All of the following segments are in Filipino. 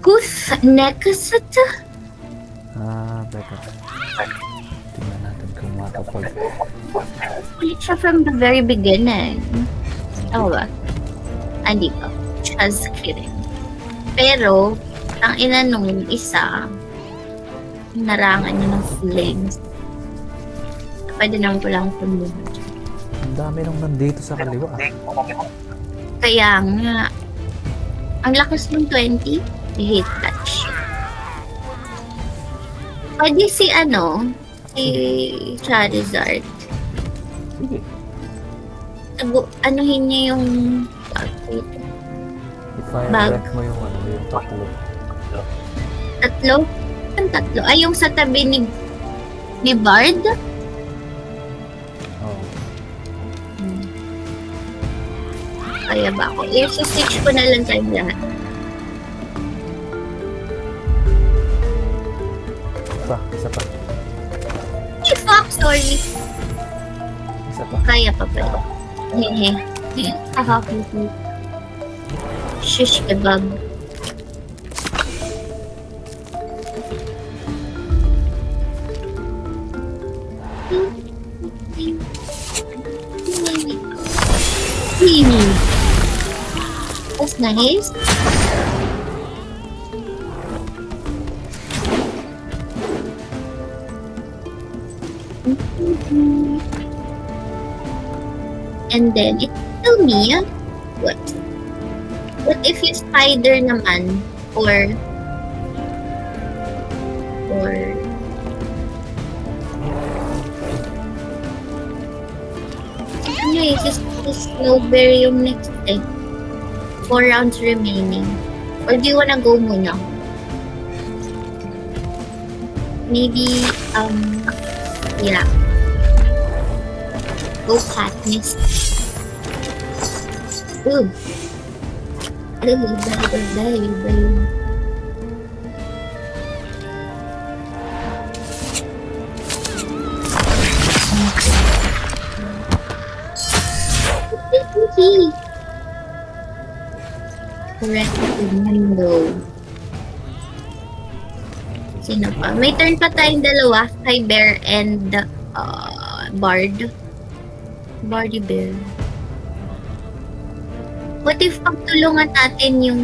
Who's Nekasata? Teka. Tingnan natin kung makapag... Ulit siya from the very beginning. Tama ba? Hindi ko. Just kidding. Pero, ang ina nung isa, narangan niya ng flames. Pwede naman ko lang pumunod. Ang dami nung nandito sa kaliwa. Kaya nga, ang lakas ng 20, I hate that shit. Pwede si Charizard. Sige. Anuhin niya yung I-fire bag. wreck mo yung yung tatlo. Tatlo? Ang tatlo? Ay, yung sa tabi ni Bard? Oo. Kaya ba ako? I-switch ko na lang tayong lahat. Isa pa. Ay, fuck! Sorry. Isa pa. Kaya pa pala. Hehe. Kakakuti. Shish kebab. That's nice. And then, it's still me. What? What if you spider naman? Or... Anyway, just Snowberry yung next eh. 4 rounds remaining. Or do you wanna go muna? Maybe, yeah. Go Katniss. Ooh. Bye. Correct window. Sino pa? May turn pa tayong dalawa. Kay Bear and Bard. Bardy Bear. What if pagtulungan natin yung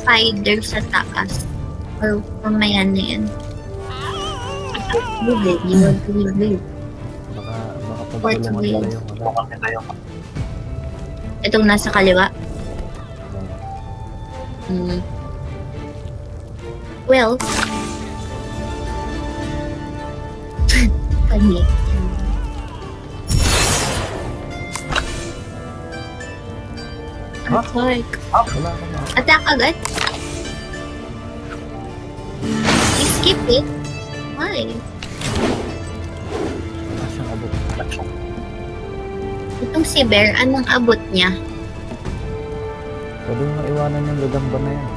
spider sa taas? Or mamaya na yan? You want to leave. Baka pagtulungan nila yung Itong nasa kaliwa? Well, funny. Attack. Wala ka na. Attack agad? You skip it? Why? Wala siyang abot. Itong si Bear, anong abot niya? Pwede mo maiwanan yung gagamba na yan.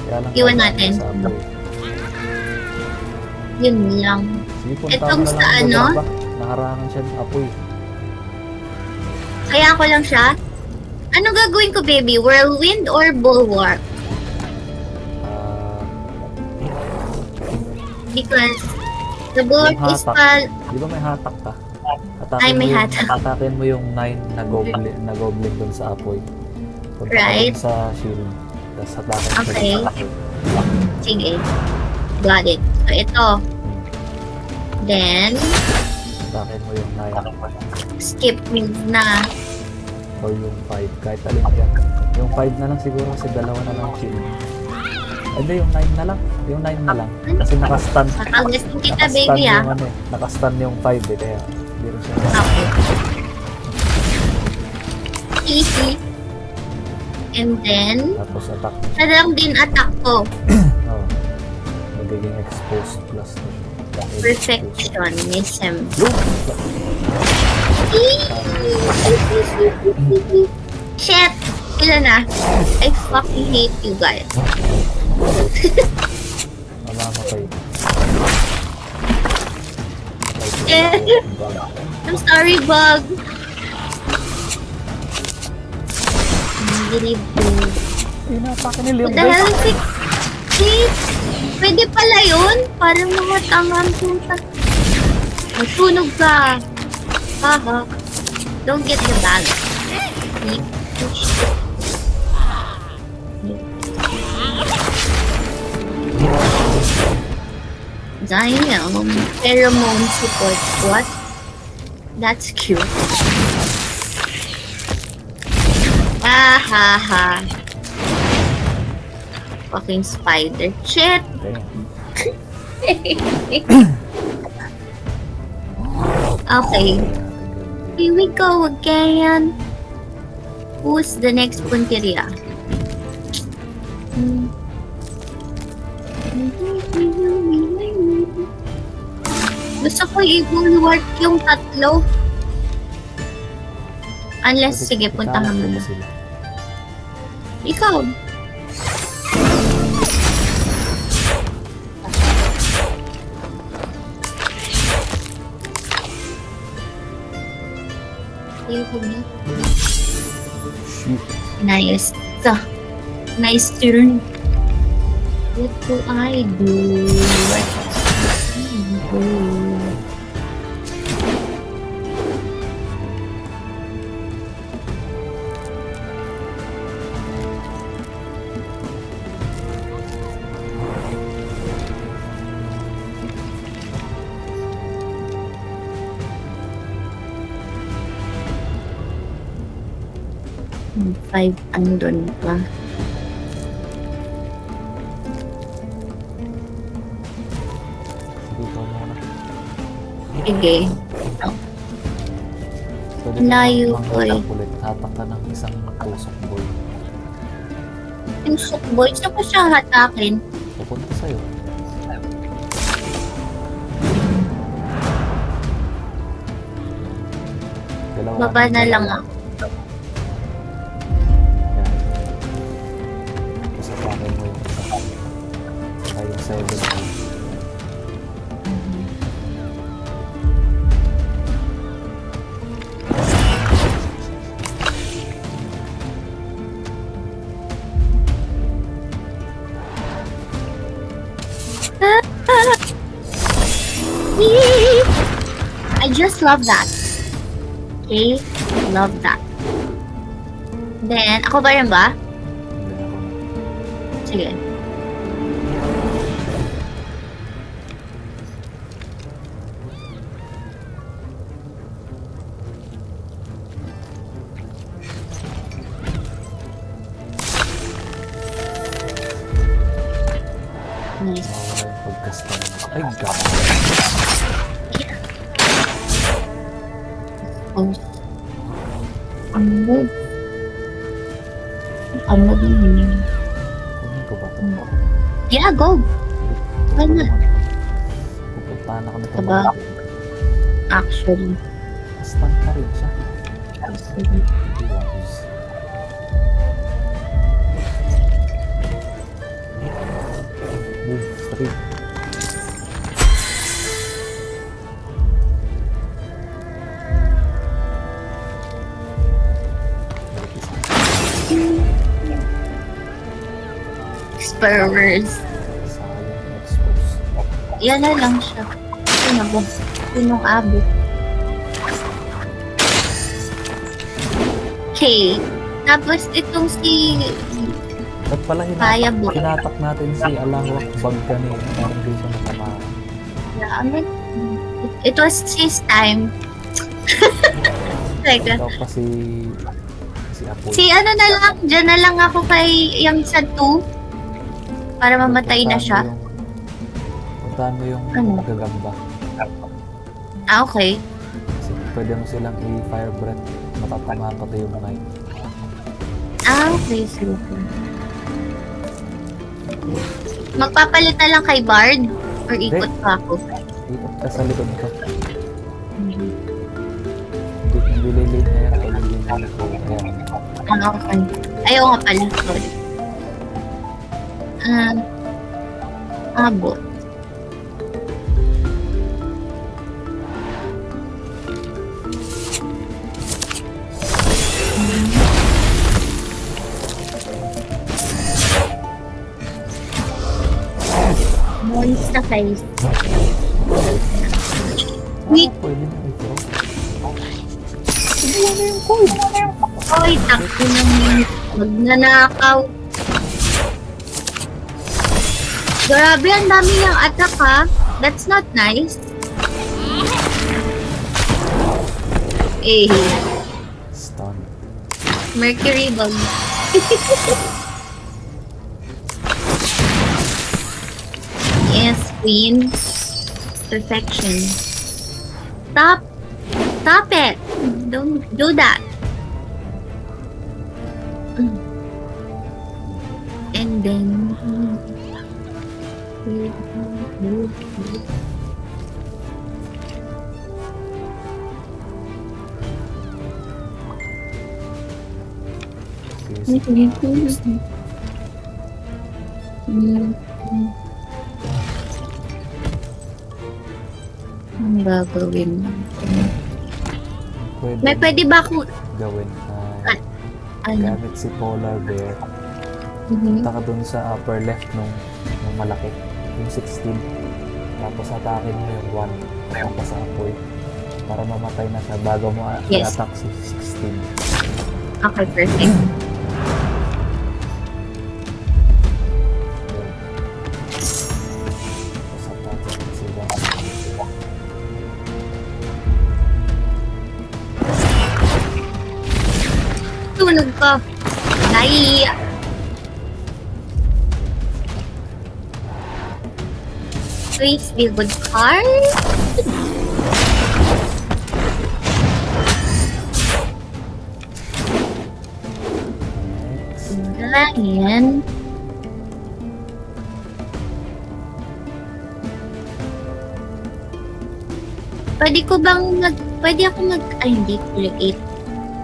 Kaya lang Iwan kailangan natin. sa aboy. Yun lang. Sige, punta Itong mo na sa lang yung ano? gagamba. Naharangan siya ng apoy. Kaya ako lang siya? Ano gagawin ko, baby? Whirlwind or bulwark? Because the bulwark Yung is hatak. Di ba may hatak ka? Ay, may hatak. Atakin mo yung 9 na goblin dun sa apoy. Punta Right. ka dun sa shield. Tapos hatakin mo Okay. sa apoy. Sige. Got it. So, ito. Then, Hatakin mo yung 9 skip move na. or yung 5. Kahit alin yan. Yung 5 na lang siguro kasi dalawa na lang shield. Hindi, yung 9 na lang. Yung 9 na lang. Kasi nakastun. Makagastin kita, Nakastun baby, yung ano eh. Nakastun yung 5 eh. Kaya hindi rin siya. Okay. Easy. And then, Tapos attack. sa lang din attack ko. Oh. Magiging exposed plus na siya. Perfection. Miss him. Shit! Ilan na? I fucking hate you guys. Mamamatay. I'm sorry, Bug. Gilid ko. Inatake ni Leon, What the guys. hell? Wait! Pwede pala yun? Parang mga tangang punta. Masunog ka! Haha. Don't get the bag. Keep push. Damn. Pheromone support. What? That's cute. Ha ha ha. Fucking spider. Shit! Damn. Okay. Here we go again. Who's the next punteria? Gusto ko i-bulwark yung tatlo. Unless, sige, puntahan mo na. Sila. Ikaw. Ayoko na. Shoot. Nice. Nice turn. What do I do? What do I do? Five andun pa. Sige, ikaw muna. Sige. Pwede Layo ka ko eh. manghitak ulit. Hatak ka ng isang tusok boy. Yung boy, saan ko siya hatakin? Pupunta sa'yo. Dalawa Baba na dalawa. lang ako. Yan. Tapos atakin mo yung isa. Saka yung 7. I just love that. Okay? Love that. Then, ako ba rin ba? Hindi ako na. Sige. Nice. Mawala yung pagkasta mo. Ay, God. Oh. Ang move. Ang move yun. Kunin ko ba ito? Yeah, go. Why not? Pupuntahan ako nito. Aba. Actually. Stun pa rin siya. Actually. Wow. Move 3. Spurs. Sayang expose. Yan na lang siya. Ano ba? Sinong abo? Okay. Tapos itong si... Ba't pala Kaya mo. hinatak natin si Alawak bag kanina? Parang di siya natamaan. It was his time. Teka. Ikaw pa si Apoy. Si ano na lang, dyan na lang ako kay yung sa 2. Para mamatay na siya. Puntahan mo yung Ano? gagamba. Ah, okay. Kasi pwede mo silang i-fire breath. Matatamaan pati yung knight. Ah, okay. Sige. Magpapalit na lang kay Bard? Or ikot pa ako? Ikot ka sa likod ko. Hindi lilate na yan pag hindi na ito. Ayan. Ah, okay. Ayaw nga pala. Sorry. Abot. sa face. Ah, Wait. pwede na ito. Ano na yung coin? Oy, takbo ng magnanakaw. Grabe, ang dami niyang attack ha. That's not nice. Eh, Stun. Mercury bug. Yes, queen. Perfection. Stop. Stop it. Don't do that. And then... Okay, Ang gagawin mo? pwede May pwede ba ako... gawin Ano? gamit si Polar Bear. Mhm. Punta ka dun sa upper left nung malaki. Yung 16. Tapos atakin mo yung 1. Tapos sa apoy. Para mamatay na siya bago mo Yes. i-attack si 16. Okay, perfect. Yun. Tapos atakin mo si 1. Tunog ka. Ay! Please be good card. Next. Ganyan. Pwede ko bang pwede ako ay hindi create.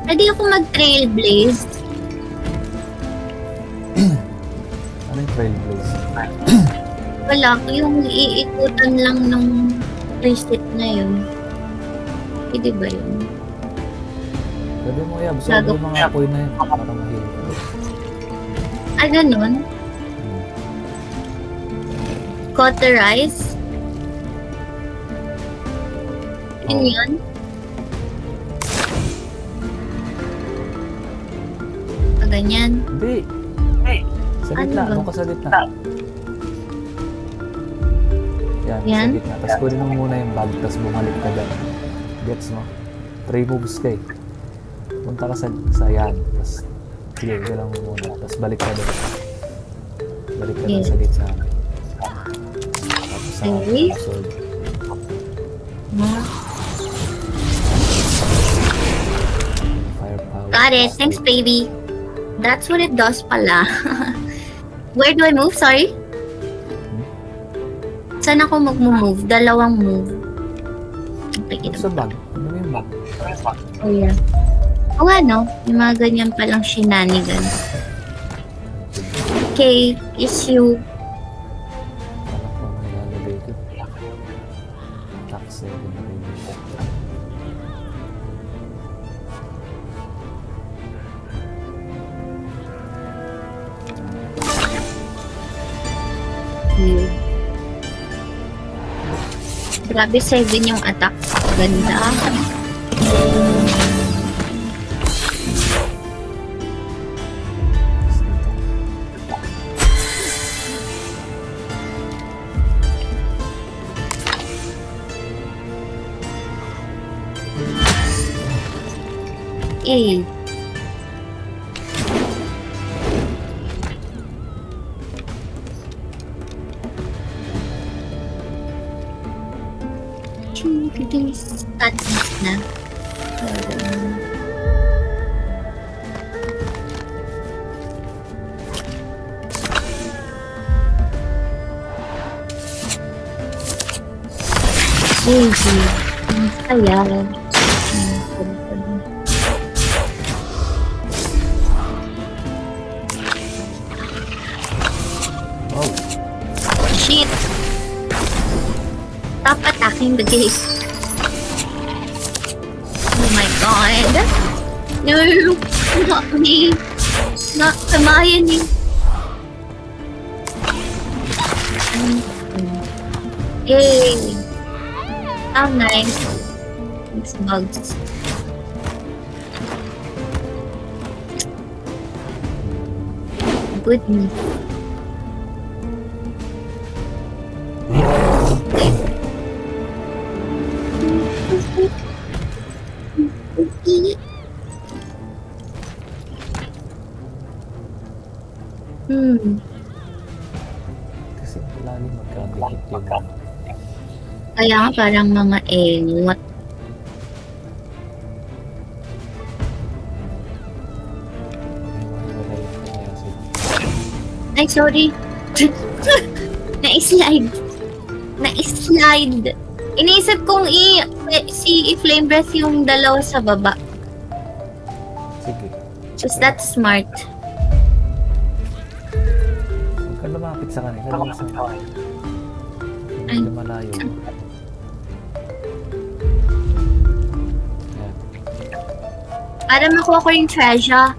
Pwede ako mag-trailblaze. Ano yung Trailblaze? Wala ko yung iikutan lang ng preset na yun. Pwede ba yun? Pwede mo i-absorb yung mga apoy na yun para ma-heal. Ah, ganun? Cauterize? Yun Oh. yun? Ah, ganyan? Hindi. Sa Ano gitna. ba? Doon ka sa gitna. Yan, Yan? sa gitna. Tapos kunin mo muna yung bag, tapos bumalik ka dyan. Gets mo? 3 moves ka eh. Punta ka sa yan. Tapos, sige, galang mo muna. Tapos balik ka doon. Balik ka doon Yes. sa gitna. Tapos sa Okay. sword. Firepower. Got it. Thanks, baby. That's what it does pala. Where do I move? Sorry? Saan ako mag-move? Dalawang move. Okay, Sa bag. Ano mo yung bag? oh yeah. Oo nga, no? Yung mga ganyan palang shenanigans. Okay, issue. Anak ko ang nilalagay ko. Attack 7 range. Weird. Grabe, 7 yung attack. Ganda. Eh. Status na. Easy. Ang saya. Oh, Shit. Stop attacking the gate. Oh my god. No, not me. Not Hermione. Yay! How nice. It's bugs. Goodness. Kasi lagi magkadikit yung Kaya nga parang mga engot. hiwa-hiwalay kaya sila. Ay, sorry. Na-slide. Na-slide. Iniisip kong i-flame breath yung dalawa sa baba. Sige, Just that smart. huwag ka lumapit sa kanila. Hindi malayo. Ayan. Para makuha ko yung treasure.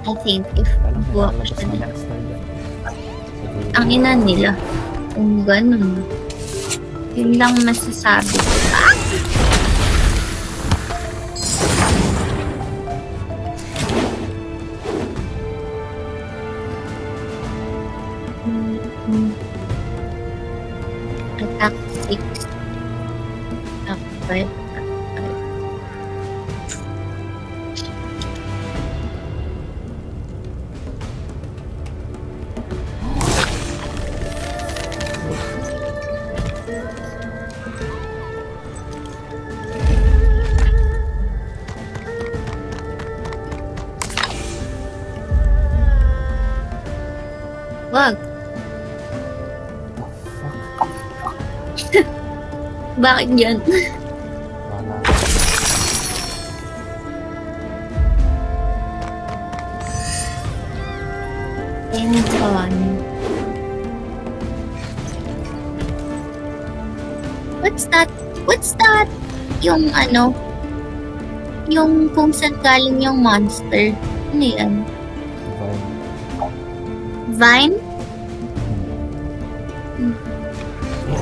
I think if Alam mo, buwa ko lalabas siya na nila. monster dyan. Sige. Ang ina nila. Kung ganun. Yun lang masasabi ko. Ah! Attack 6. Attack 5. Wag. Bakit yan? Wala. Enton. What's that? What's that? Yung ano? Yung kung saan galing yung monster. Ano yan? Vine. Vine?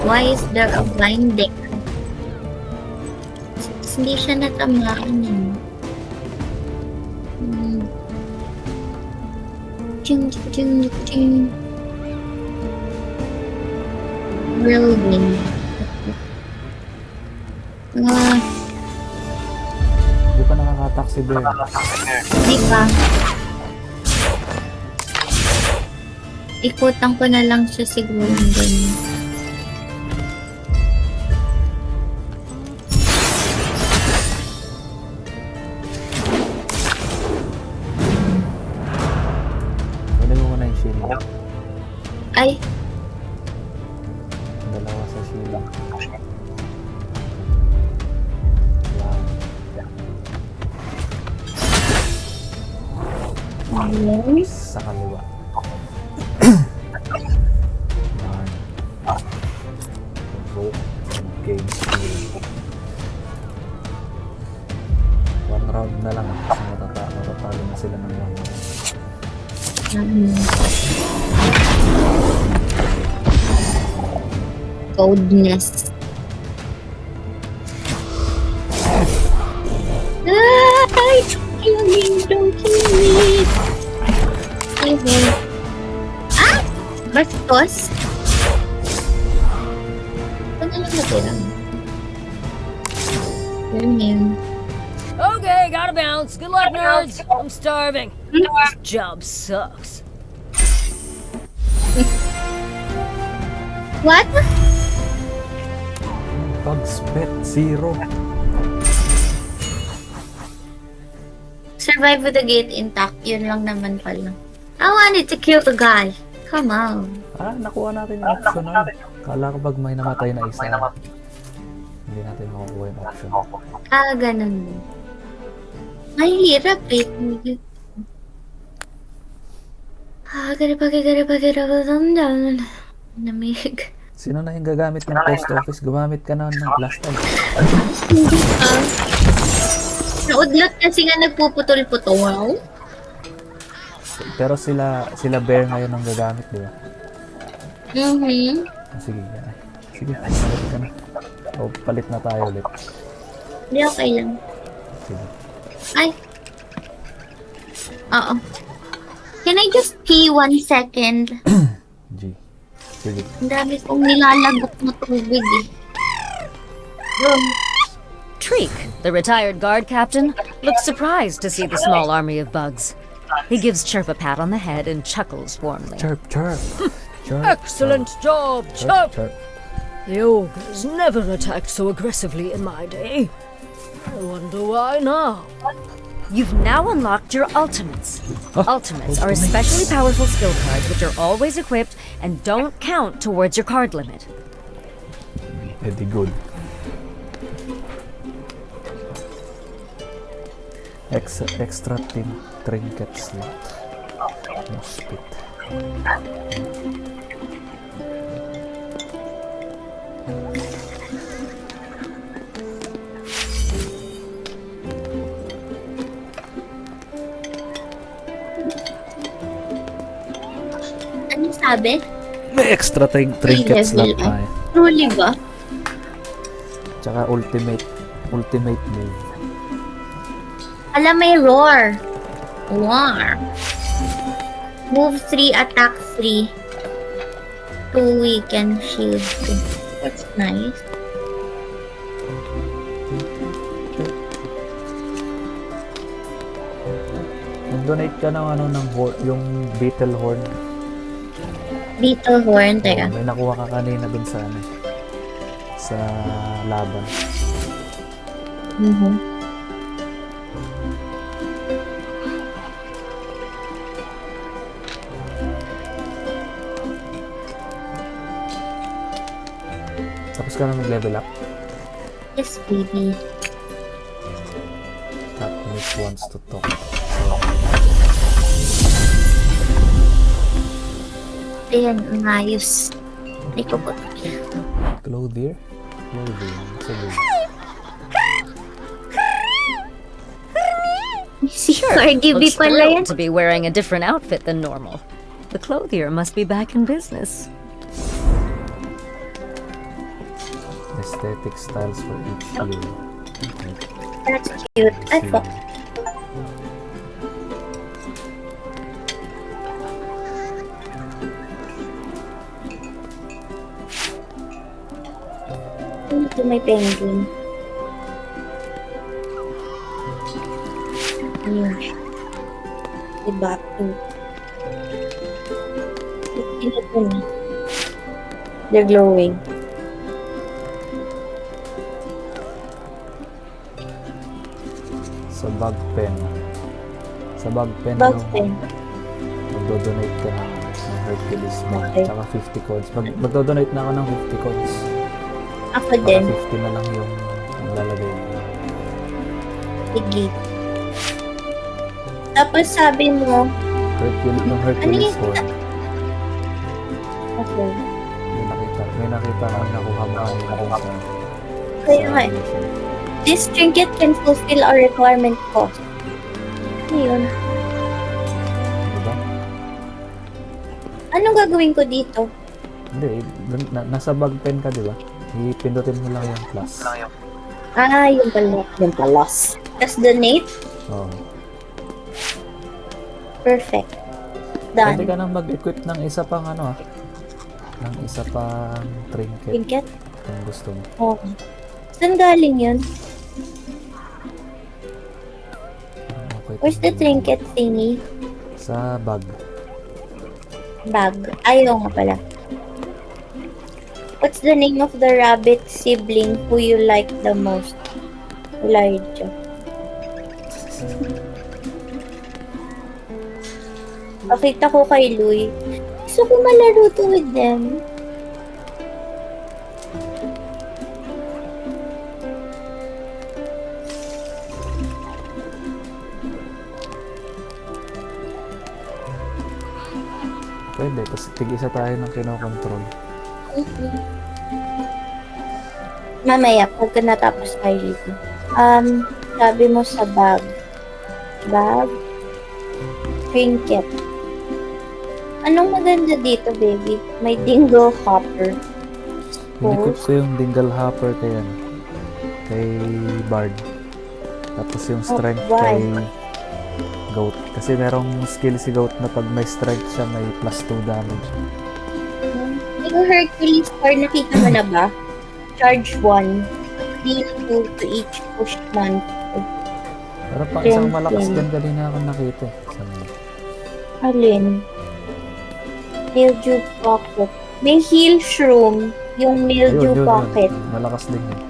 Why is there a vine there? Hindi siya natamaan eh. Ching ching ching. Whirlwind. Hindi pa nakaka-attack si Bear. Di ba? Ikutan ko na lang siya siguro ng ganyan. Kunin mo muna yung shield. Ay, Dalawa sa shield. Yan. yes. Sa kaliwa. Yan. Provoke and gain skill. One round na lang. Kasi matatalo na sila ng one round. Coldness. Ay! Don't kill me! Okay. Ah! Bastos? Ano lang natira? Turn him. Okay, gotta bounce. Good luck, nerds. I'm starving. This job sucks. What? Bugs bet 0. Survive with the gate intact. Yun lang naman pala. I wanted to kill the guy. Come on. Ah, nakuha natin yung optional. Kala ko pag may namatay na isa, hindi natin makukuha yung option. Ah, ganun. Mahirap eh. Ah, namig. Sino na yung gagamit ng post office? Gumamit ka na ng last time. Naudlot kasi nga nagpuputol-putol. Pero sila Bear ngayon ang gagamit, di ba? Mhm. Sige, sige, palit ka na. O, palit na tayo ulit. Hindi, okay lang. Sige. Ay. Oo. Can I just pee 1 second? G. Sige. Ang dami kong nilalagok na tubig eh. Treek, the retired guard captain, looks surprised to see the small army of bugs. He gives Chirp a pat on the head and chuckles warmly. Chirp, chirp. Chirp. Excellent job, Chirp, Chirp! chirp. The ogres never attacked so aggressively in my day. I wonder why now. You've now unlocked your ultimates. Ultimates are especially powerful skill cards which are always equipped and don't count towards your card limit. Eddie good. Extra team trinket slot. No spit. Ano sabi? May extra trinket slot level, tayo. Truly ba? Tsaka ultimate move. Alam, may roar. War. Move 3, attack 3. 2 weaken, shield 2. That's nice. Mag-donate ka ng yung beetle horn. Beetle horn, teka. May nakuha ka kanina dun sa sa laban. Mhm. Tapos ka na mag-level up. Yes, baby. Katniss wants to talk. Ayan, ang ayos. Hindi ko ba? Clothier? Sige. Si Cardi B Looks pala yan. thrilled to be wearing a different outfit than normal. The clothier must be back in business. Aesthetic styles for each year. That's cute. I See. thought. Ito may penguin. Ayun. Diba? Ito na. They're glowing. Sa bag pen. Bug pen. Magdo-donate ka ng Hercules mo. Okay. Tsaka 50 coins. Magdo-donate na ako ng 50 coins. Ako Para din. 50 na lang yung lalagay mo. Sige. Tapos sabi mo, Hercules Ano horn. okay. May nakita kang nakuha mo kanina dun sa... Kaya nga, this trinket can fulfill our requirement cost. Ano yun? Diba? Anong gagawin ko dito? Hindi, nasa bag pen ka, diba? Ipindutin mo lang yung plus. Ah, yung pala. Yung palos. Tapos donate? Oo. Perfect. Pwede Done. ka nang mag-equip ng isa pang ng isa pang trinket Trinket? kung gusto mo. Oo. Saan galing yun? Okay, Where's the trinket thingy? sa bag. Bag. Ayaw nga pala. What's the name of the rabbit sibling who you like the most? Elijah. Pakita ko kay Louie. Gusto ko malaro to with them. Pwede, tapos tig-isa tayo ng kinokontrol. Mamaya, pagka natapos tayo dito. Sabi mo sa bag. Bag. Trinket. Anong maganda dito, baby? May dingle hopper. Inikot ko yung dingle hopper kay ano, kay Bard. Tapos yung strength why? kay Goat. Kasi merong skill si Goat na pag may strength siya, may plus 2 damage. Yung Hercules card, nakita mo na ba? Charge 1. Deal 2 to each push monster. Pero pa isang Yan, malakas yan. din kanina ako nakita. Sabi, Alin? Mildew Pocket. May heal shroom. Yung Mildew Pocket. Malakas din yun.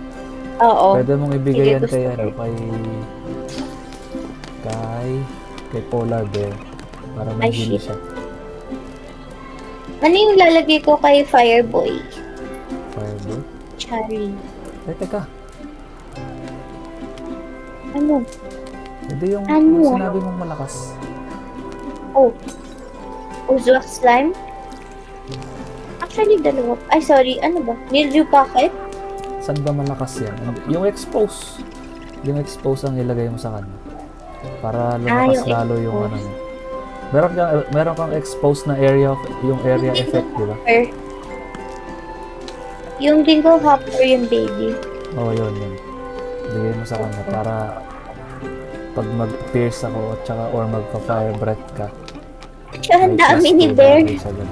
Oo. Pwede mong ibigay yan Sige, kay gusto ano, ko. kay Polar Bear. Para may Ay, heal shit. siya. Ano yung lalagay ko kay Fireboy? Fireball. Charlie. Teka. Ano? Hindi yung, Ano? yung sinabi mong malakas. Oh. Uzwak Slime? Actually, dalawa. Ay, sorry. Ano ba? Mildew Pocket? Saan ba malakas yan? Yung expose. Yung expose ang ilagay mo sa kanya. Para lumakas yung lalo yung expose. ano niya. Meron kang expose na area of, yung area effect, di ba? Or, yung dingle hopper yung baby. Oo, yun. Bigay mo sa kanya para pag mag-pierce ako at saka or magpa-fire breath ka. Siya, ang may dami plus ni 2 Bear. damage agad.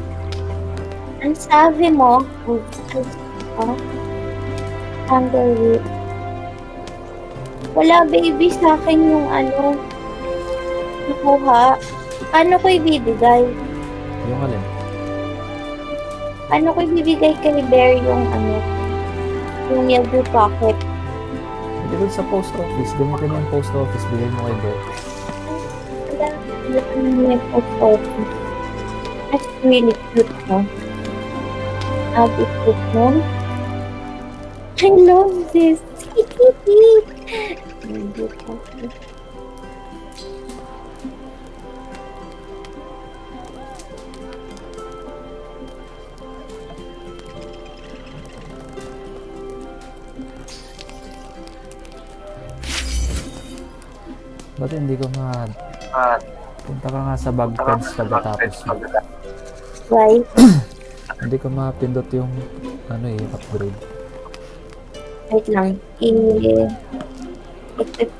Ang sabi mo, Tanglewood. Wala baby sa akin yung ano, nakuha. Ano ko ibibigay? Yung alin? Ano ko ibibigay kay Bear yung ano, yung Mildew Pocket? Hindi ko sa post office. Gamitin mo yung post office. Bigay mo kay Bear. That's really cute, no? I'll be cute, no? I love this. Mildew Pocket. Ba't hindi ko punta ka nga sa bag pens pagkatapos mo. Why? Hindi ko mapindot yung ano yung upgrade. Wait lang. I-equip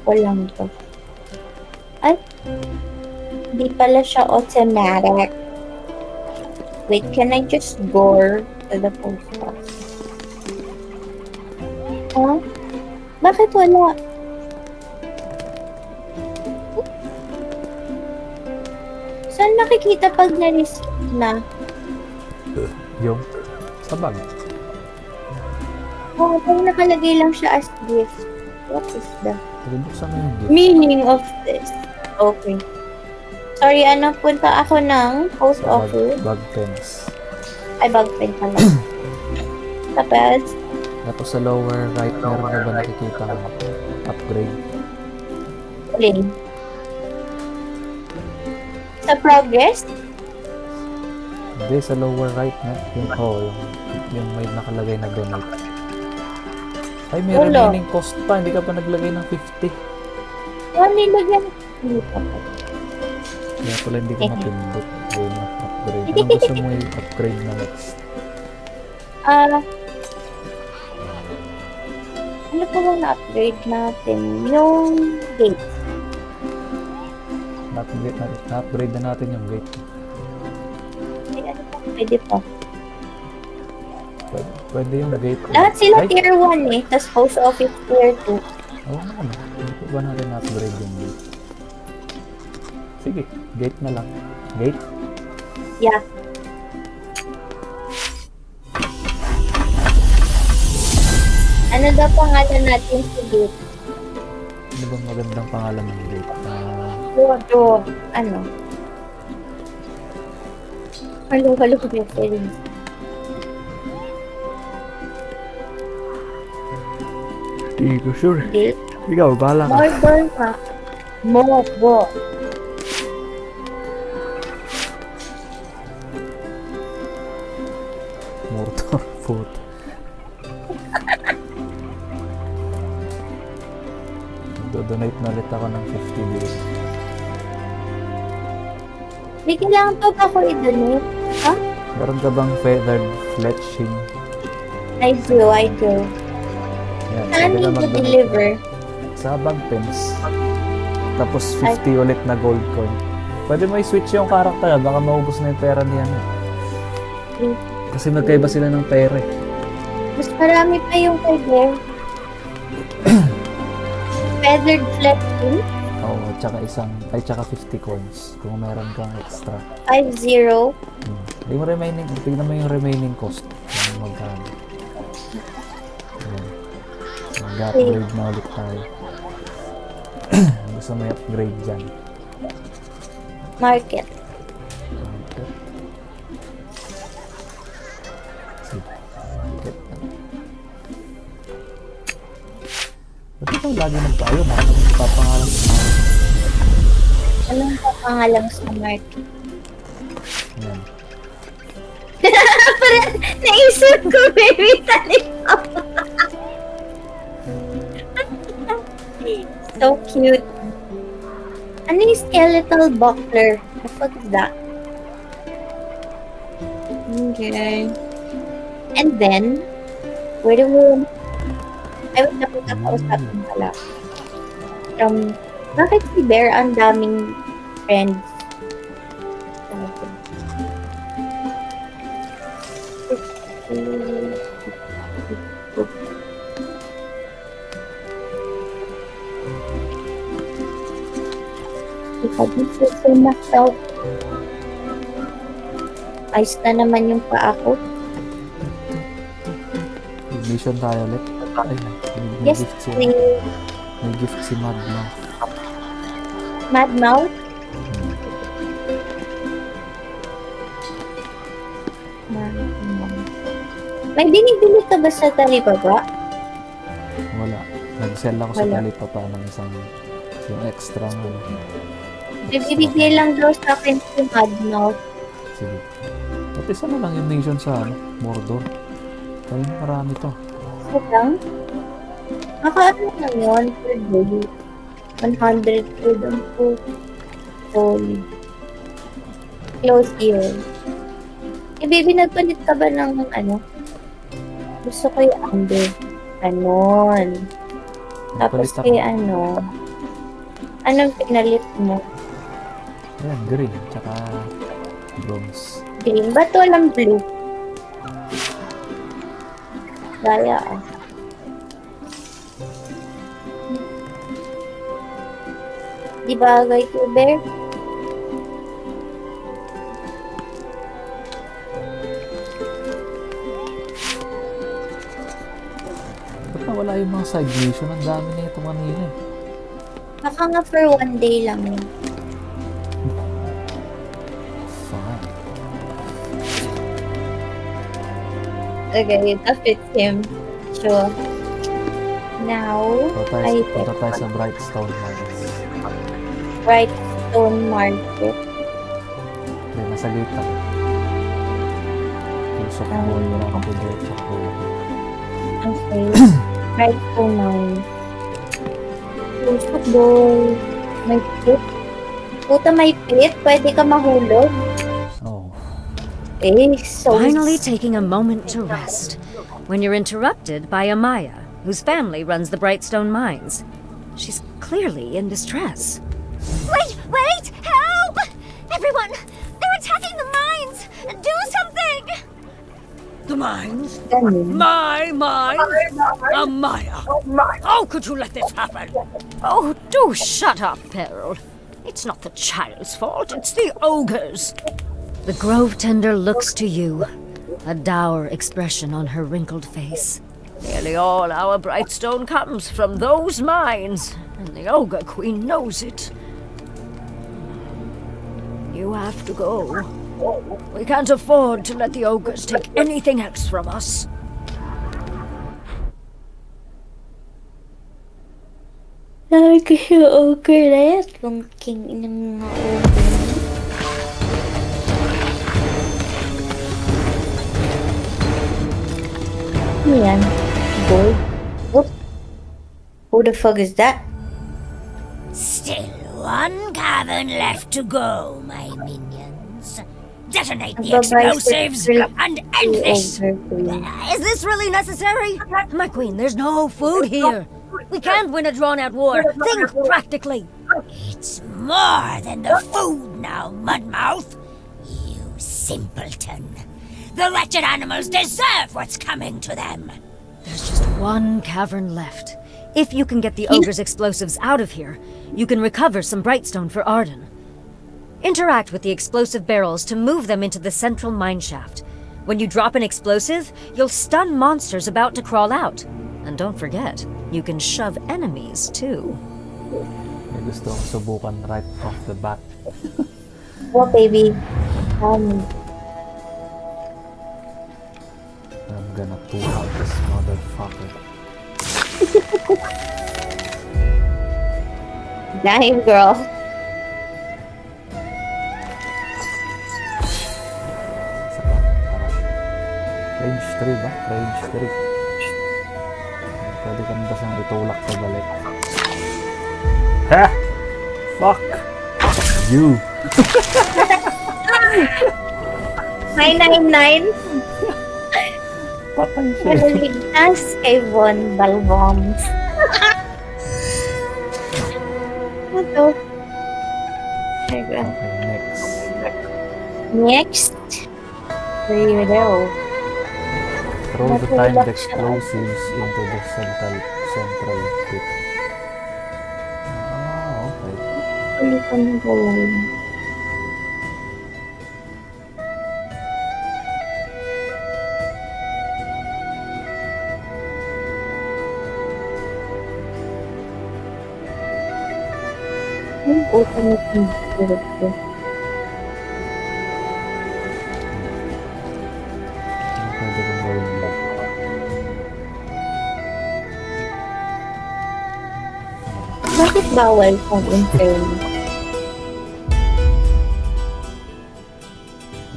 ko lang to. Ay! Hindi pala siya automatic. Wait, can I just go to the post office? Huh? Bakit wala? Saan nakikita pag na-receive na? Yung sa bag. Oh, pag nakalagay lang siya as gift. What is that? Buksan mo yung gift. Meaning of this. Okay. Sorry, punta ako ng post Sa office. bag pens. Ay, bag pen pala. Tapos, Tapos sa lower right, meron ka ba nakikita ng upgrade? link. Sa progress, Hindi, sa lower right na. Yung may nakalagay na donate. Ay, may Wala. remaining cost pa. Hindi ka pa naglagay ng 50. nilagyan dito. Kaya pala hindi ko mapindot. Ayun na, upgrade. Anong gusto mo i-upgrade na next? Ano pa bang na-upgrade natin? Yung gate. Na-upgrade na natin yung gate. Ay, ano pa? Pwede pa. Pwede yung gate. Lahat sila Ay, tier 1 eh. Tapos post office tier 2. oo nga no. Hindi ko ba natin na-upgrade yung gate? Sige, gate na lang. Gate? Yeah. Ano daw pangalan natin sa gate? Ano bang magandang pangalan ng gate? Dodo. Ano? Halo reference. Hindi ko sure. Gate. Ikaw, bahala ka. Mordor ka. Mobo. Mortar foot. Do-donate na ulit ako ng 50 billion. May kailangan pa ba ako i-donate? Ha? Meron ka bang feathered fletching? I do. Yan, Saan pwede ka yung mag-donate deliver? sa bag pens. Tapos 50 ulit na gold coin. Pwede mo i-switch yung character, baka maubos na yung pera niya. Kasi magkaiba sila ng pera eh. Mas marami pa yung kay Bear. Feathered fletching? Oo, tsaka 50 coins kung meron kang extra. 5-0. Yung remaining, tignan mo yung remaining cost. Kung magkano. Ayan. Mag-upgrade na ulit tayo. Gusto mo i-upgrade dyan. Market. Okay. Sige. Market. Ba't ikaw lagi nagtayo? Marami papangalan sa market. Anong papangalang sa market? Ayan. Parang naisip ko, baby, talito. So cute. Ano yung skeletal buckler? The fuck is that? Okay. And then, where do we... Ay, wait na po kausapin pala. Bakit si Bear ang daming friends? Ikabisi myself. Ayos na naman yung paa ko. Mission tayo ulit. Ay, may Yes, gift si, please. may gift si Madma. Mad Mouth? May binibili ka ba sa Talibaba? Wala. Nag-sell ako sa Wala. Talipapa ng isang yung extra ano. Bibigay lang daw sa akin si Mad Mouth. Sige. At isa na lang yung mission sa ano, Mordor. Kaya marami to. Ito lang? Nakaano lang yun per day. 100 food ang food. Close yun. Eh, baby, nagpalit ka ba ng ano? Gusto ko yung amber. Ganon. Tapos Nagpalit ako. kay ano? Anong pinalit mo? Ayan, green. Tsaka bronze. Green. Ba't walang blue? Gaya ah. Di bagay ko, Bear? Ba't nawala yung mga side mission? Ang dami na ito kanina eh. Baka nga for one day lang yun. Fine. Okay, that fits him. Sure. Now, I Punta tayo sa Brightstone Mines. Brightstone Market. Hindi, nasa gate ako. Tusok mo, wala kang pudyetso ko. Okay. Brightstone Mine. Football. May pit. Puta, may pit. Pwede ka mahulog. Oh. Eh, so... Finally taking a moment to rest when you're interrupted by Amaya, whose family runs the Brightstone Mines. She's clearly in distress. Wait! Help! Everyone! They're attacking the mines! Do something! The mines? Ganun. My mines? Amaya! How could you let this happen? Oh, do shut up, Peril. It's not the child's fault, it's the ogre's. The Grove Tender looks to you, a dour expression on her wrinkled face. Nearly all our Brightstone comes from those mines, and the Ogre Queen knows it. You have to go. We can't afford to let the ogres take anything else from us. Sabi ko siya ogre na yan. Yung king ng mga ogre. Ano yan? Gold? What? Who the fuck is that? Still one cavern left to go, my minion. mines. Detonate the Bye-bye, explosives Sir. and end this. Over. Is this really necessary? My queen, there's no food here. We can't win a drawn-out war. Think practically. It's more than the food now, Mudmouth. You simpleton. The wretched animals deserve what's coming to them. There's just one cavern left. If you can get the ogre's explosives out of here, you can recover some Brightstone for Arden. Interact with the explosive barrels to move them into the central mine shaft. When you drop an explosive, you'll stun monsters about to crawl out. And don't forget, you can shove enemies too. May gusto kong subukan right off the bat. What, baby? I'm gonna two-out this motherfucker. Damn, girl. Isa pa, para. Range 3 ba? Range 3. Pwede ka ba siyang itulak pa balik? Ha! Fuck! You! 999. Patay siya. Nalaligtas kay Von Balboms. Ito. Okay, next. Next. There you go. Throw the timed explosives into the central pit. Ah, okay. Ulit ko na gawin. Yung ultimate spirit ko. Ano pwede kong gawin lang? Bakit bawal kung inferno?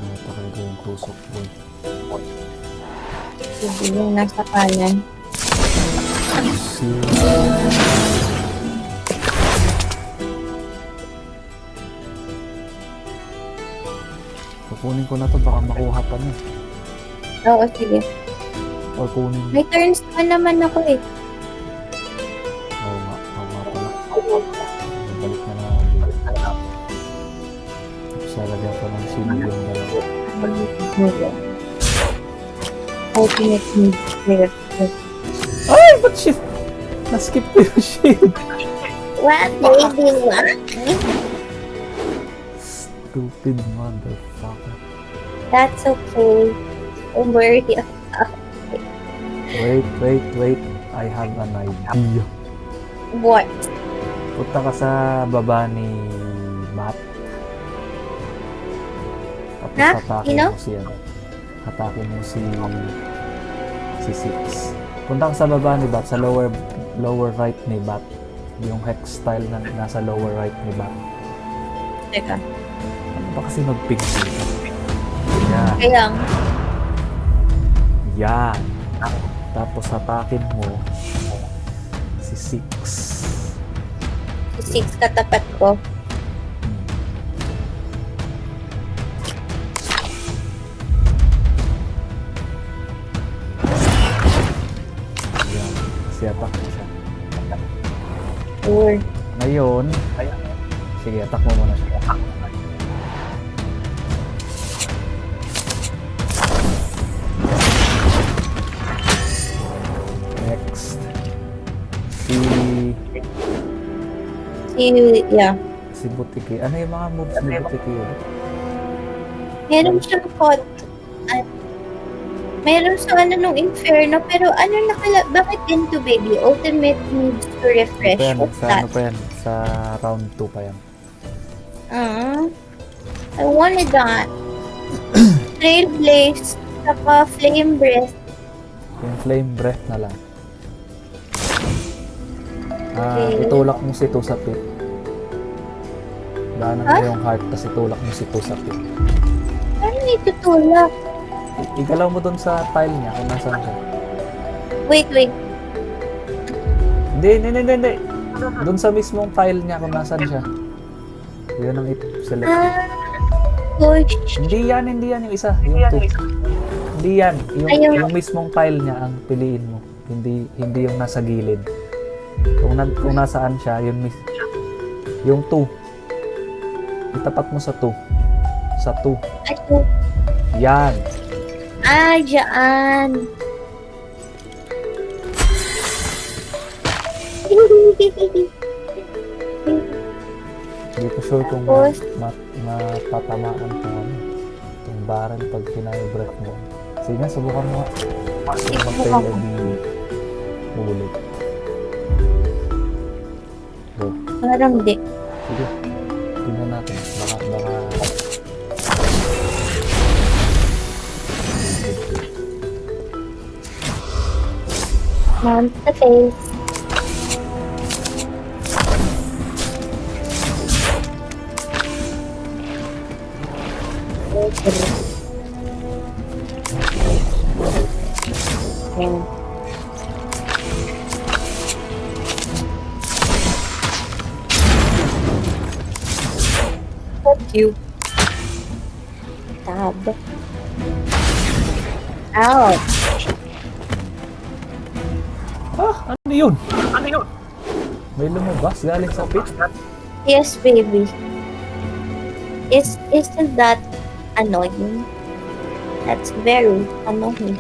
Natakal ko yung tusok boy. Sige, yung nasa kanan. See? Kukunin ko na to, baka makuha pa niya. Oo, sige. Or kunin. May turns pa naman ako eh. Oo nga pala. Balik na lang ako dito. Tapos lalagyan ko ng sinig yung dalawa. Ultimate spirit ko. Ay! Ba't shit? Naskip ko yung shit! What, baby? What? Stupid motherfucker. That's okay. Don't worry. Wait. I have an idea. What? Punta ka sa baba ni Matt. Tapos Ha? hatakin Sino? mo si ano. Hatakin mo si Six. Punta ka sa baba ni Bat, sa lower right ni Bat. Yung hex style na nasa lower right ni Bat. Teka. Ano ba kasi mag-pick dito? Yan. Kaya nga. Yan. Tapos hatakin mo si Six. Si Six katapat ko. Yan. Kasi attack mo siya. Sure. Ngayon, sige, attack mo muna siya. Next. Yeah. Si Butiki. Ano yung mga moves ni Butiki ulit? Meron siyang pot. At meron sa ano nung Inferno, pero ano bakit into baby? Ultimate needs to refresh. Ano pa yan? What's Sa that? ano pa yan? Sa round 2 pa yan. I wanted that. Trailblaze, saka Flame Breath. Yung flame breath na lang. Okay. Itulak mo si Tu sa pit. Daanan mo yung heart, tapos itulak mo si Tu sa pit. Ano itutulak? Igalaw mo dun sa tile niya kung nasaan siya. Wait. Hindi. Dun sa mismong tile niya kung nasaan siya. Yun ang select. Ah, Push. Hindi yan yung isa. Yung 2. Hindi yan. Ayaw. Yung mismong tile niya ang piliin mo. Hindi yung nasa gilid. Kung nasaan siya, yung 2. Itapat mo sa 2. Sa 2. Ano? Yan. Ah, dyan. Hindi ko sure kung Tapos? matatamaan kung ano. Yung barrel pag pinay-breath mo. Sige nga, subukan mo nga. Kung mag-fail ay di ulit. Go. Parang di. Sige. Tingnan natin. Baka... Mount the face. Ayan. So cute. Tab. Ouch. Ano yun? May lumabas galing sa pit. Yes, baby. Isn't that annoying? That's very annoying.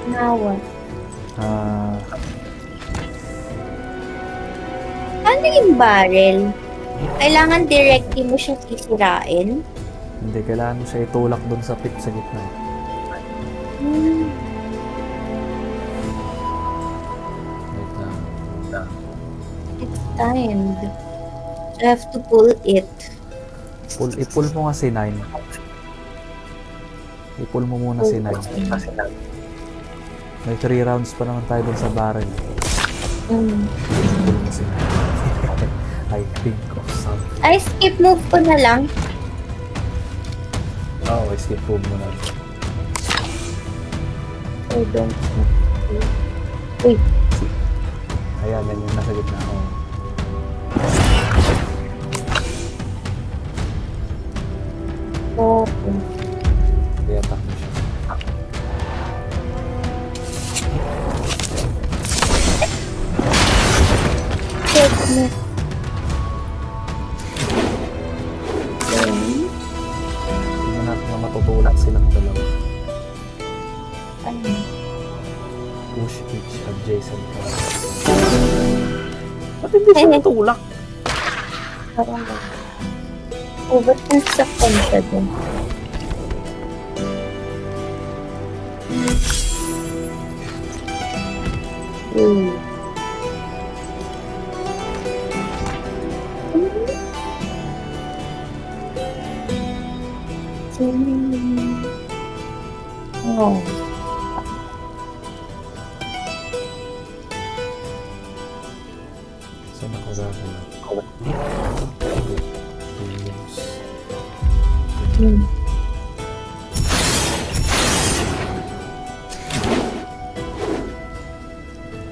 Now what? Ano yung barrel? Kailangan directly mo siya sisirain? Hindi, kailangan mo siya itulak dun sa pit sa gitna. Hmm. Wait lang. It's timed. So I have to pull it. I-pull mo nga si 9. I-pull mo muna si 9. May 3 rounds pa naman tayo dun sa barrel. Mm. I-pull mo si 9. I think of something. Ay, skip move ko na lang. Oh, escape move mo na. I don't know. Uy, Ayan, yan yung nasa gitna. Oh. okay. I-attack mo siya. Skip move. Okay. Tingnan natin na matutulak silang dalawa. Ano? Push each adjacent target. Ba't hindi siya natulak? Parang oh, ba't nasaktan siya dun? Oh. Saan ako gagawin? Williams. Hmm.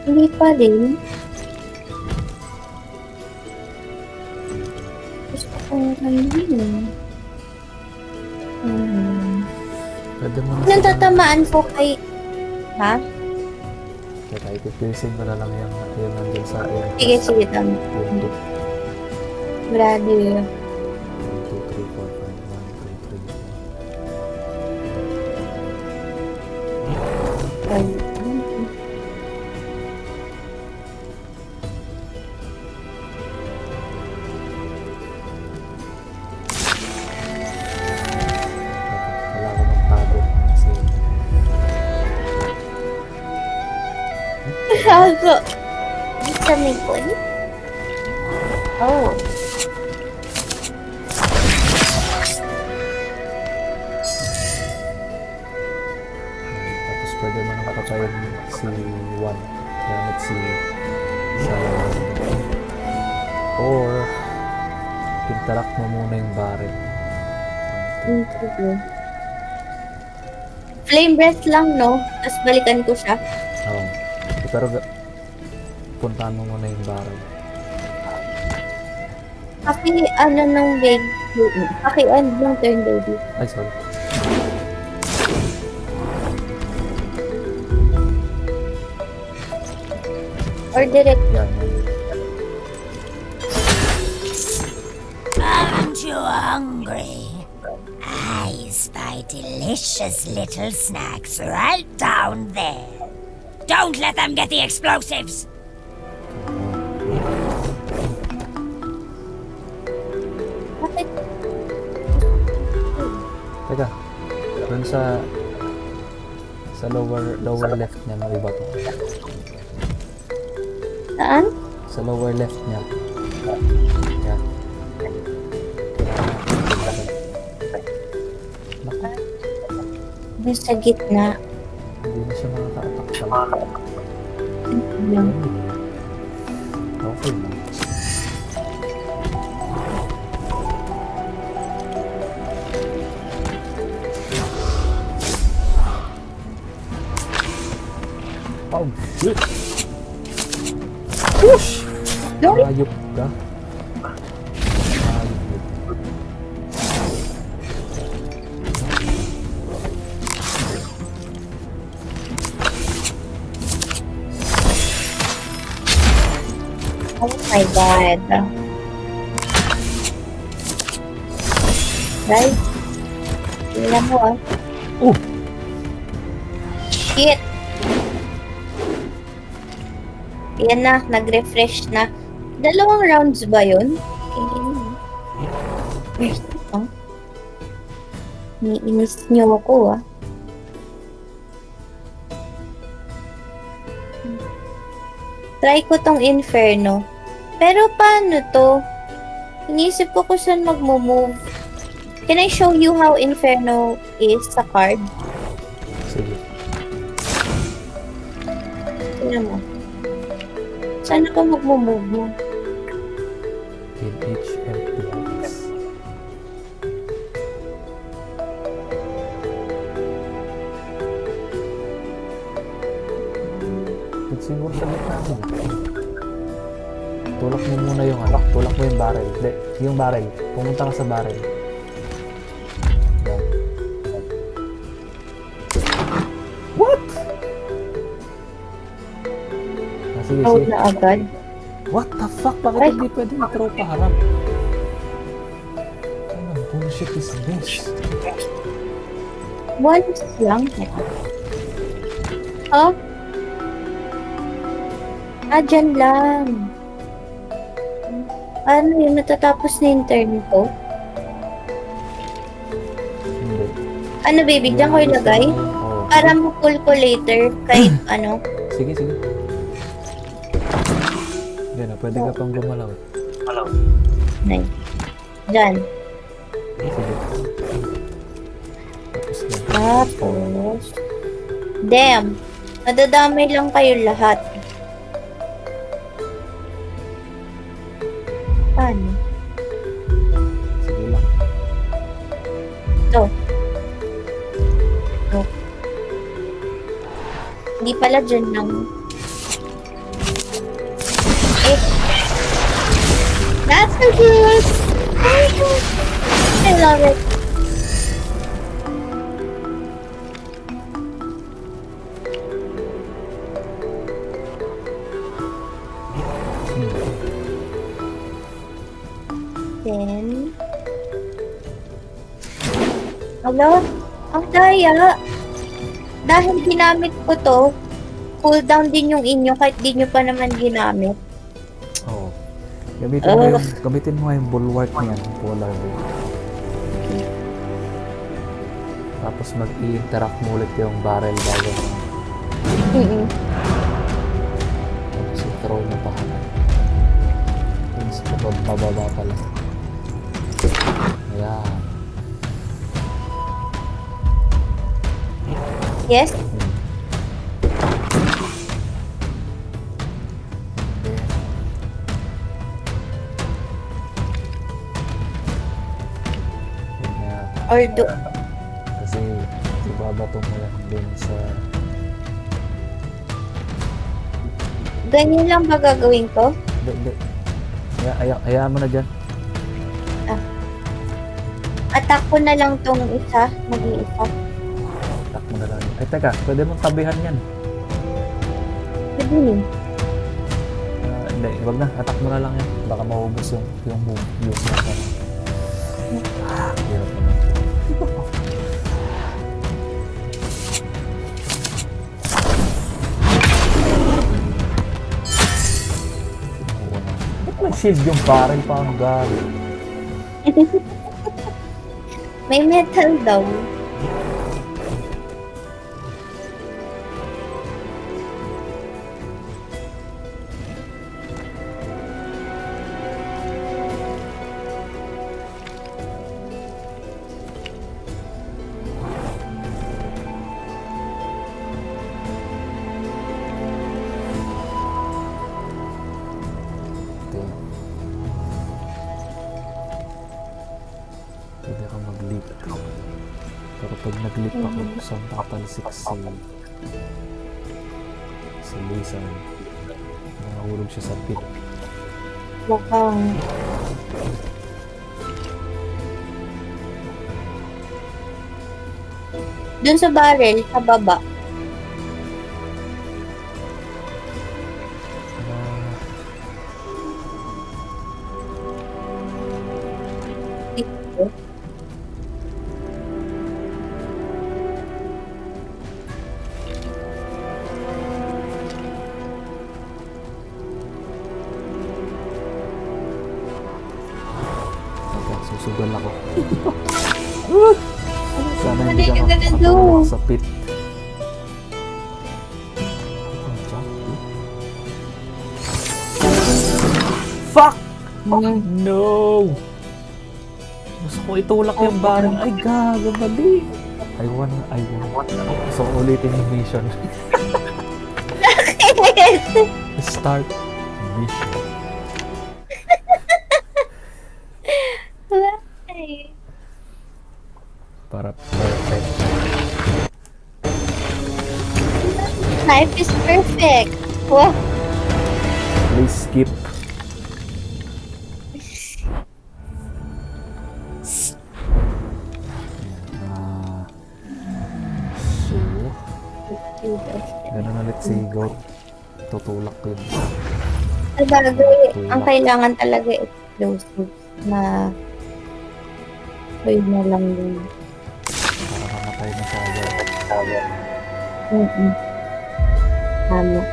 Hindi pa rin. Gusto ko ngayon. Pwede mo na Anong tatamaan ko kay... Ha? Teka, ipipisin ko na lang yung nandun sa air. Sige, sige, tama. Yung 2, Brado 1, 2, 3, 4, 5, 1, 2, 3, 4. 5. Wala ko ng tago. Kasi... Gago. Sa may point? Oh. Tapos pwede mo nang patayin si 1 gamit si Salomon. Or interact mo muna yung barrel. Flame breath lang, no? Tapos balikan ko siya. Oo. Pero puntahan mo muna yung barrel. Ano ng baby. Paki-end ng turn, baby. Ay, sorry. Or direct. Yan. Aren't you hungry? I spy delicious little snacks right down there. Don't let them get the explosives. Bakit? Teka. Dun sa lower left niya may iba pa. Saan? Sa lower left niya. Yan. Naku, Yung sa gitna. hindi na siya makaka-attack pala. Yung Okay lang. Oh, shit! Push! Ayop ka. Ayop. Oh my god. Guys, tingnan mo ah. Oh! Shit! Yan na, nag-refresh na. 2 rounds ba yun? Where's ito? Niinis niyo ako ah. Try ko tong Inferno. Pero paano to? Inisip ko kung saan magmo-move. Can I show you how Inferno is sa card? Sige. Tingnan mo. Saan ako magmo-move mo? In each empty box. Ba't siguro sa gitna mo? Tulak mo muna yung ano. Tulak mo yung barrel. Hindi, yung barrel. Pumunta ka sa barrel. Yan. What? Ah, sige, Out sige. na agad. What the fuck? Bakit Ay. hindi pwede i-throw pa harap? Ano bullshit is this? Once lang. Oh? Ah, dyan lang. Ano yun? Natatapos na yung turn ko? Hindi. Ano baby? Diyan ko ilagay? Oo. Para ma-pull ko later kahit ano. Sige, sige. Yan na, pwede ka pang gumalaw. Nice. Dyan. Sige. Tapos na. Tapos. Damn. Nadadamay lang kayo lahat. Paano? Sige lang. Ito. Oh. Hindi pala dyan lang. Eh. That's so good! I love it. Then, hello? Ang daya. Dahil ginamit ko to, cooldown din yung inyo kahit di nyo pa naman ginamit. Oo. Gamitin mo yung bulwark niyan, polar bear. Tapos mag-i-interact mo ulit yung barrel bago mo. Tapos i-throw mo pa ka. Tapos pababa pala. Ayan. Yes? Or do... Kasi ibabato mo lang din sa... Ganyan lang ba gagawin ko? Hindi. Hayaan mo na dyan. Attack ko na lang tong isa. Mag-iisa. Attack mo na lang. Ay, teka. Pwede mong tabihan yan. Pwede yun. Hindi. Wag na. Attack mo na lang yan. Baka maubos yung move. Yung hirap naman. Ba't may shield yung barrel pa ang gari? May metal daw. Okay. Pwede ka mag-leap. Pero pag nag-leap ako, saan nakatalsik si Lisa, nahulog siya sa pit. Mukhang dun sa barrel, sa baba. Dito. Okay, susugal ako. Sana hindi ka Ano ka makatulak sa pit. Fuck! No! Gusto ko itulak yung barrel. Ay, gago, mali. I want. So, ulitin yung mission. Start mission. Why? Para perfect. Life is perfect. Wow. Please skip. So, ganun ulit si Goat. Tutulak ko yun. Sa bagay, ang kailangan talaga explosive na yun na lang yun. Para mamatay na siya agad. Tama.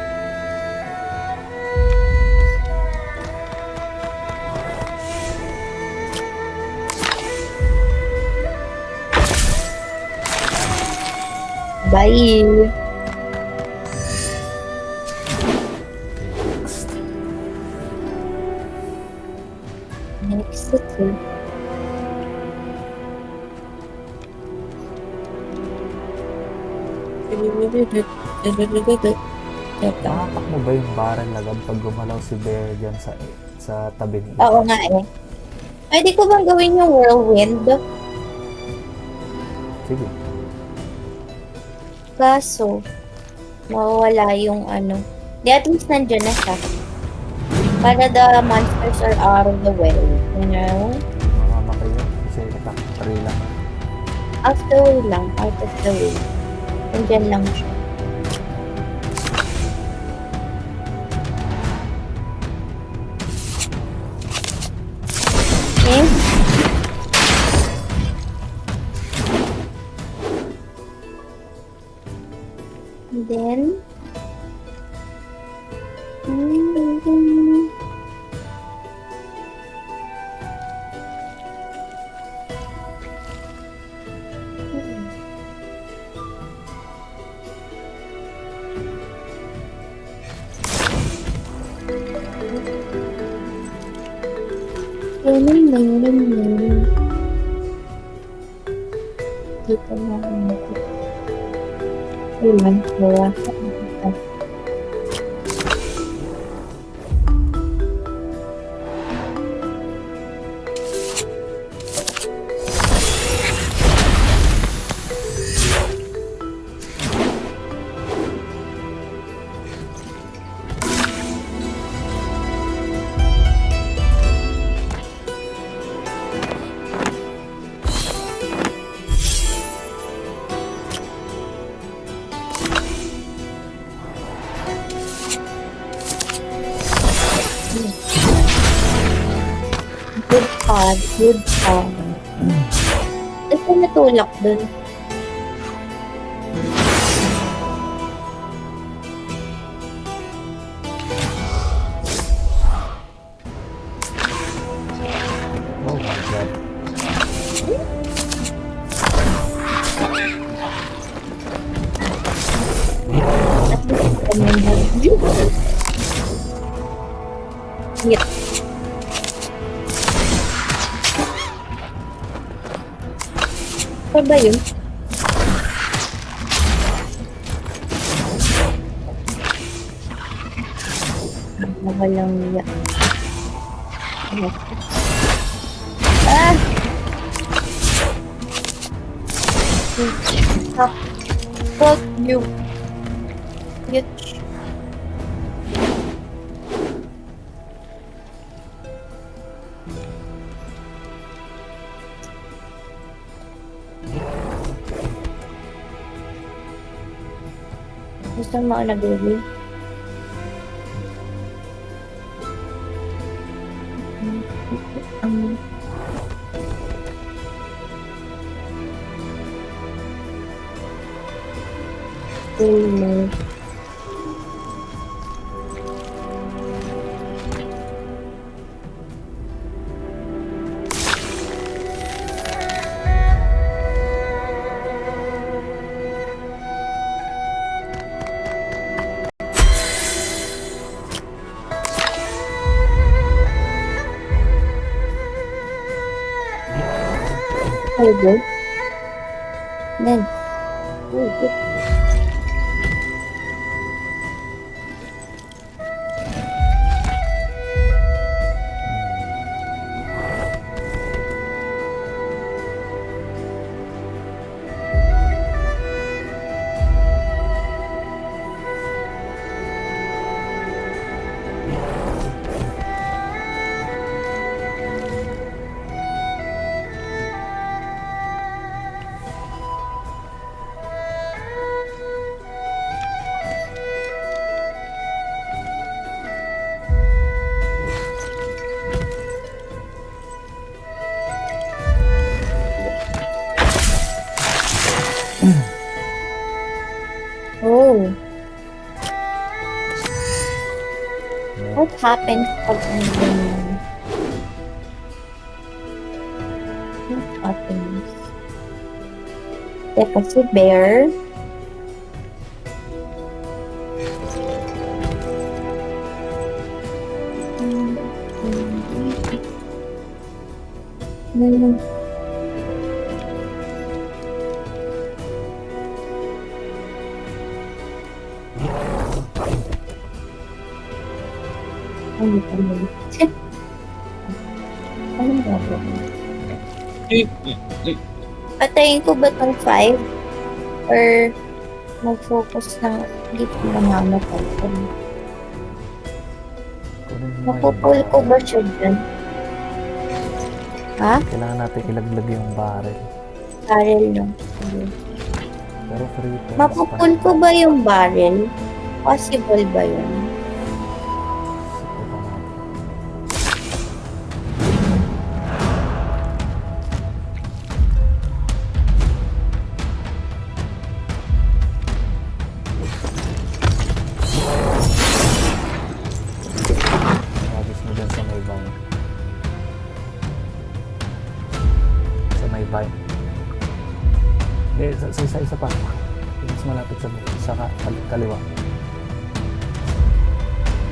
Bye! Next. Next ito. Nakatakbo ba yung barrel agad pag gumalaw si Bear dyan sa tabi ni Oo nga eh. Pwede ko bang gawin yung whirlwind? Sige. Kaso, mawawala yung ano. Di at least nandyan na siya. Para the monsters are out of the way. You know? Mamamatay yun. Kasi attack 3 lang. Out the way lang. Out of the way. Nandyan lang siya. Okay? And then, dito na natin. Ayun, wala sa ito. Good pod, good pod. Ito natulak dun. Oh my god. Yep. Ano ba yun? Walang niya. Ah! Ah! Fuck you. Bitch. Gusto mo na baby? Um, um, Hello. Then. Oh, good. Oh. What happens pag ano ganyan? What happens? Teka, si Bear. Ano ba yun? Anong gagawin? Patayin ko ba tong 5? Or mag-focus na dito na mamatay ko? Kunin mo Napupul yung ko ba siya dyan? Ha? Kailangan natin ilaglag yung barrel. Barrel lang. Sige. Pero free turns Mapupul ko ba yung barrel? Possible ba yun? Subukan natin. Abis mo dyan sa may vine. Sa may vine. Sa isa pa. Mas malapit sa kaliwa.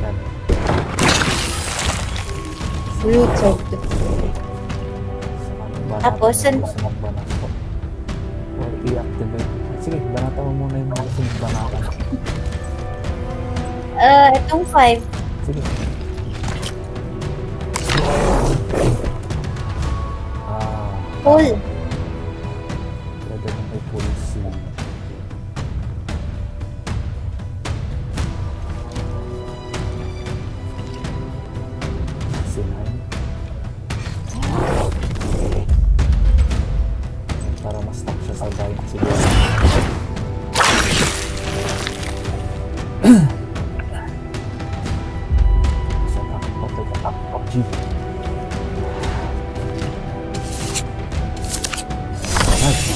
Yan. Rooted. Tapos, Sunod banata po. Or i-activate. Sige, banata mo muna yung mga sunod banata. Itong 5. Sige. Pull. Pwede mo may pull si... Si 9. Para ma-stuck siya sa vine siguro. Sa takot, G.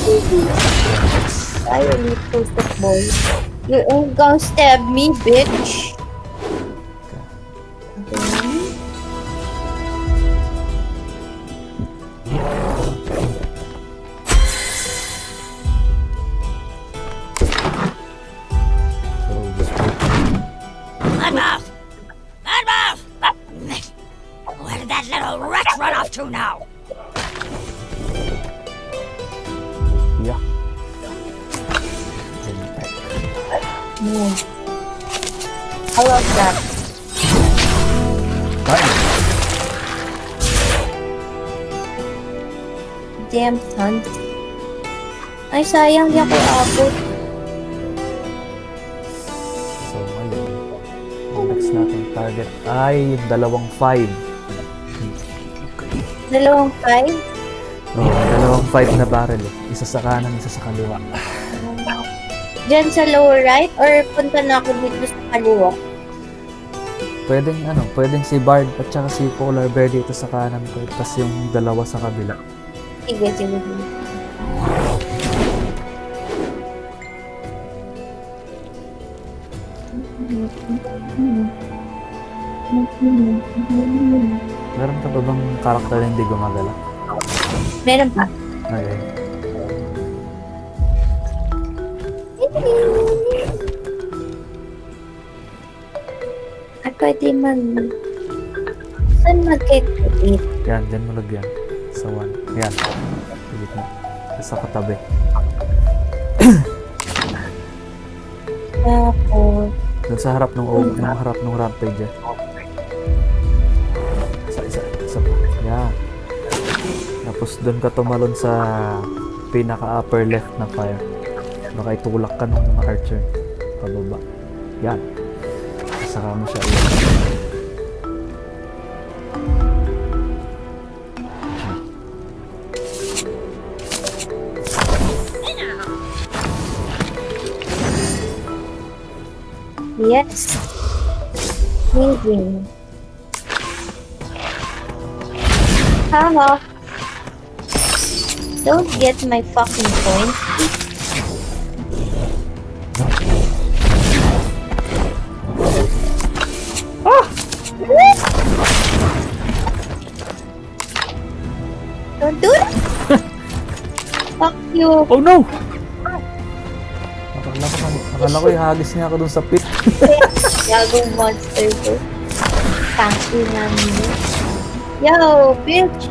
I need to football. You ain't gonna stab me, bitch. So, just wait. Badmouth! Badmouth! Where did that little rat run off to now? Yeah. Mm. I love that. Nice. Damn son. Ay, sayang di ako abot. So, ngayon, ang next natin target ay yung 2-5. Dalawang 5? Oh, may 2-5 na barrel eh. Isa sa kanan, isa sa kaliwa. Diyan sa lower right? Or punta na ako dito sa kaliwa? Pwedeng si Bard at saka si Polar Bear dito sa kanan ko. Tapos yung dalawa sa kabila. Sige, sige. Meron ka pa bang karakter na hindi gumagala? Meron pa. Okay. At pwede saan mag-create? Yan, dyan mo lagyan. Sa 1. Yan. Pilit mo. Sa katabi. Tapos, Doon sa harap ng rampage eh. Isa pa. Yan. Tapos doon ka tumalon sa pinaka-upper left na fire. Baka itulak ka ng mga archer. Pababa. Yan. Saka mo siya ulit. yes. Amazing. Haha. Don't get my fucking point. Don't do it! Fuck you! Oh no! Akala ko ihagis niya ako dun sa pit. Gagong monster ko. Tanky namin. Yo, bitch!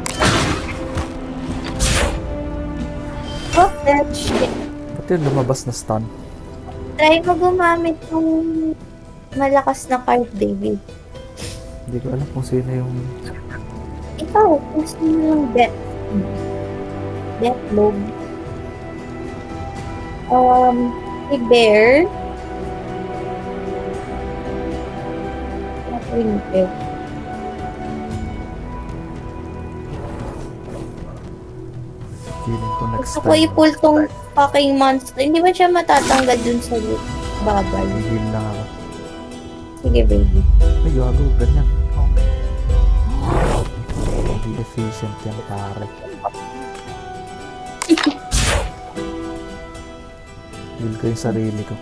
Oh, that shit. Ba't yun lumabas na stun? Try mo gumamit ng malakas na card, baby. Hindi ko alam kung sino yung... Ikaw, kung sino yung death. Death lobe. Si Bear. Winter. Feeling ko next Gusto ko time. i-pull tong fucking monster. Hindi ba siya matatanggal dun sa babay? Heal lang ako. Sige, baby. Ay, gago. Ganyan. Hindi efficient yan, pare. Heal ko yung sarili ko.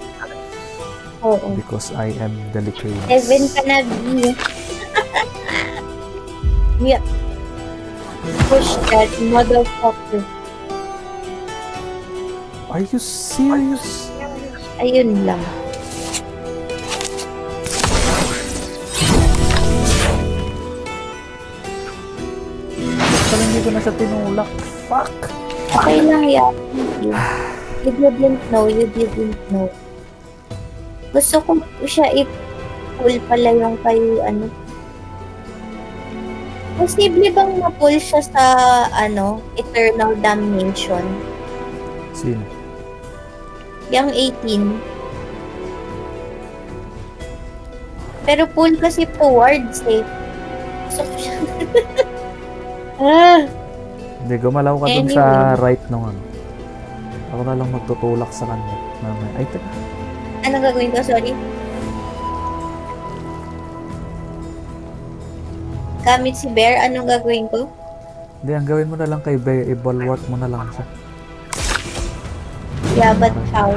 Oo. Because I am delicate. 7 ka na, B. Yeah. Push that motherfucker. Are you serious? Ayun lang. Parang hindi ko na siya tinulak. Fuck! Okay lang yan. You didn't know, you didn't know. Gusto ko siya i-pull pala yung kay ano. Posible bang ma-pull siya sa Eternal Damnation? Sino? Yung 18. Pero pull kasi towards eh. Gusto ko siya. Hindi, gumalaw ka dun Anyway. sa right nung ano. Ako na lang magtutulak sa kanya. Mamaya. Ay, teka. Anong gagawin ko? Sorry. Gamit si Bear, anong gagawin ko? Hindi, ang gawin mo na lang kay Bear, i-bulwark mo na lang siya. Yeah, but how?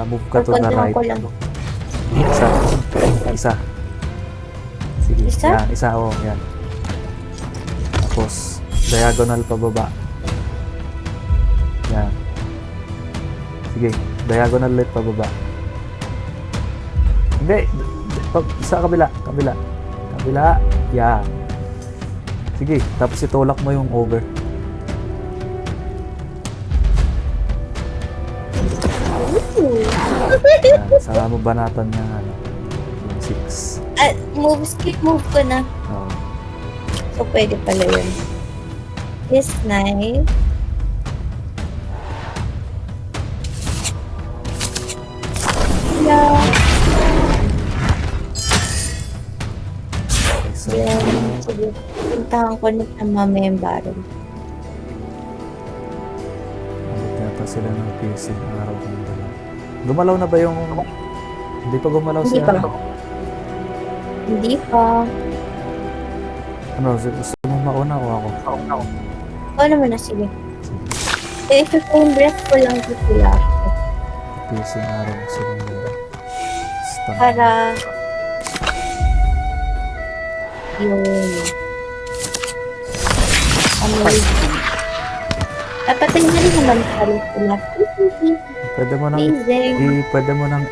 Move ka to the Control right. ko lang. Isa. Isa. Sige. Isa? Yan, isa. Oh, yan. Tapos, diagonal pababa. Yan. Sige. Diagonal ulit pababa. Hindi. Sa kabila. Kabila. Kabila. Yan. Sige. Tapos itulak mo yung over. Yan. Saka mo banatan niya ano. Yung 6. Skip move ko na. Oh. So, pwede pala yun. This knife. Yeah. Okay, so, Yan. Sige. Puntahan ko na mamaya yung barrel. abot yata sila ng piercing araw kong dalawa. Gumalaw na ba yung... Hindi pa gumalaw Hindi siya. pa. Hindi pa. Ano, gusto mo mauna o ako? Oo naman na, sige. If yung breath ko lang ito sila. Piercing araw kasi kong dalawa. Stun. Para yung amazing. Papatay na rin naman pala sila. Pwede mo nang Amazing. pwede mo nang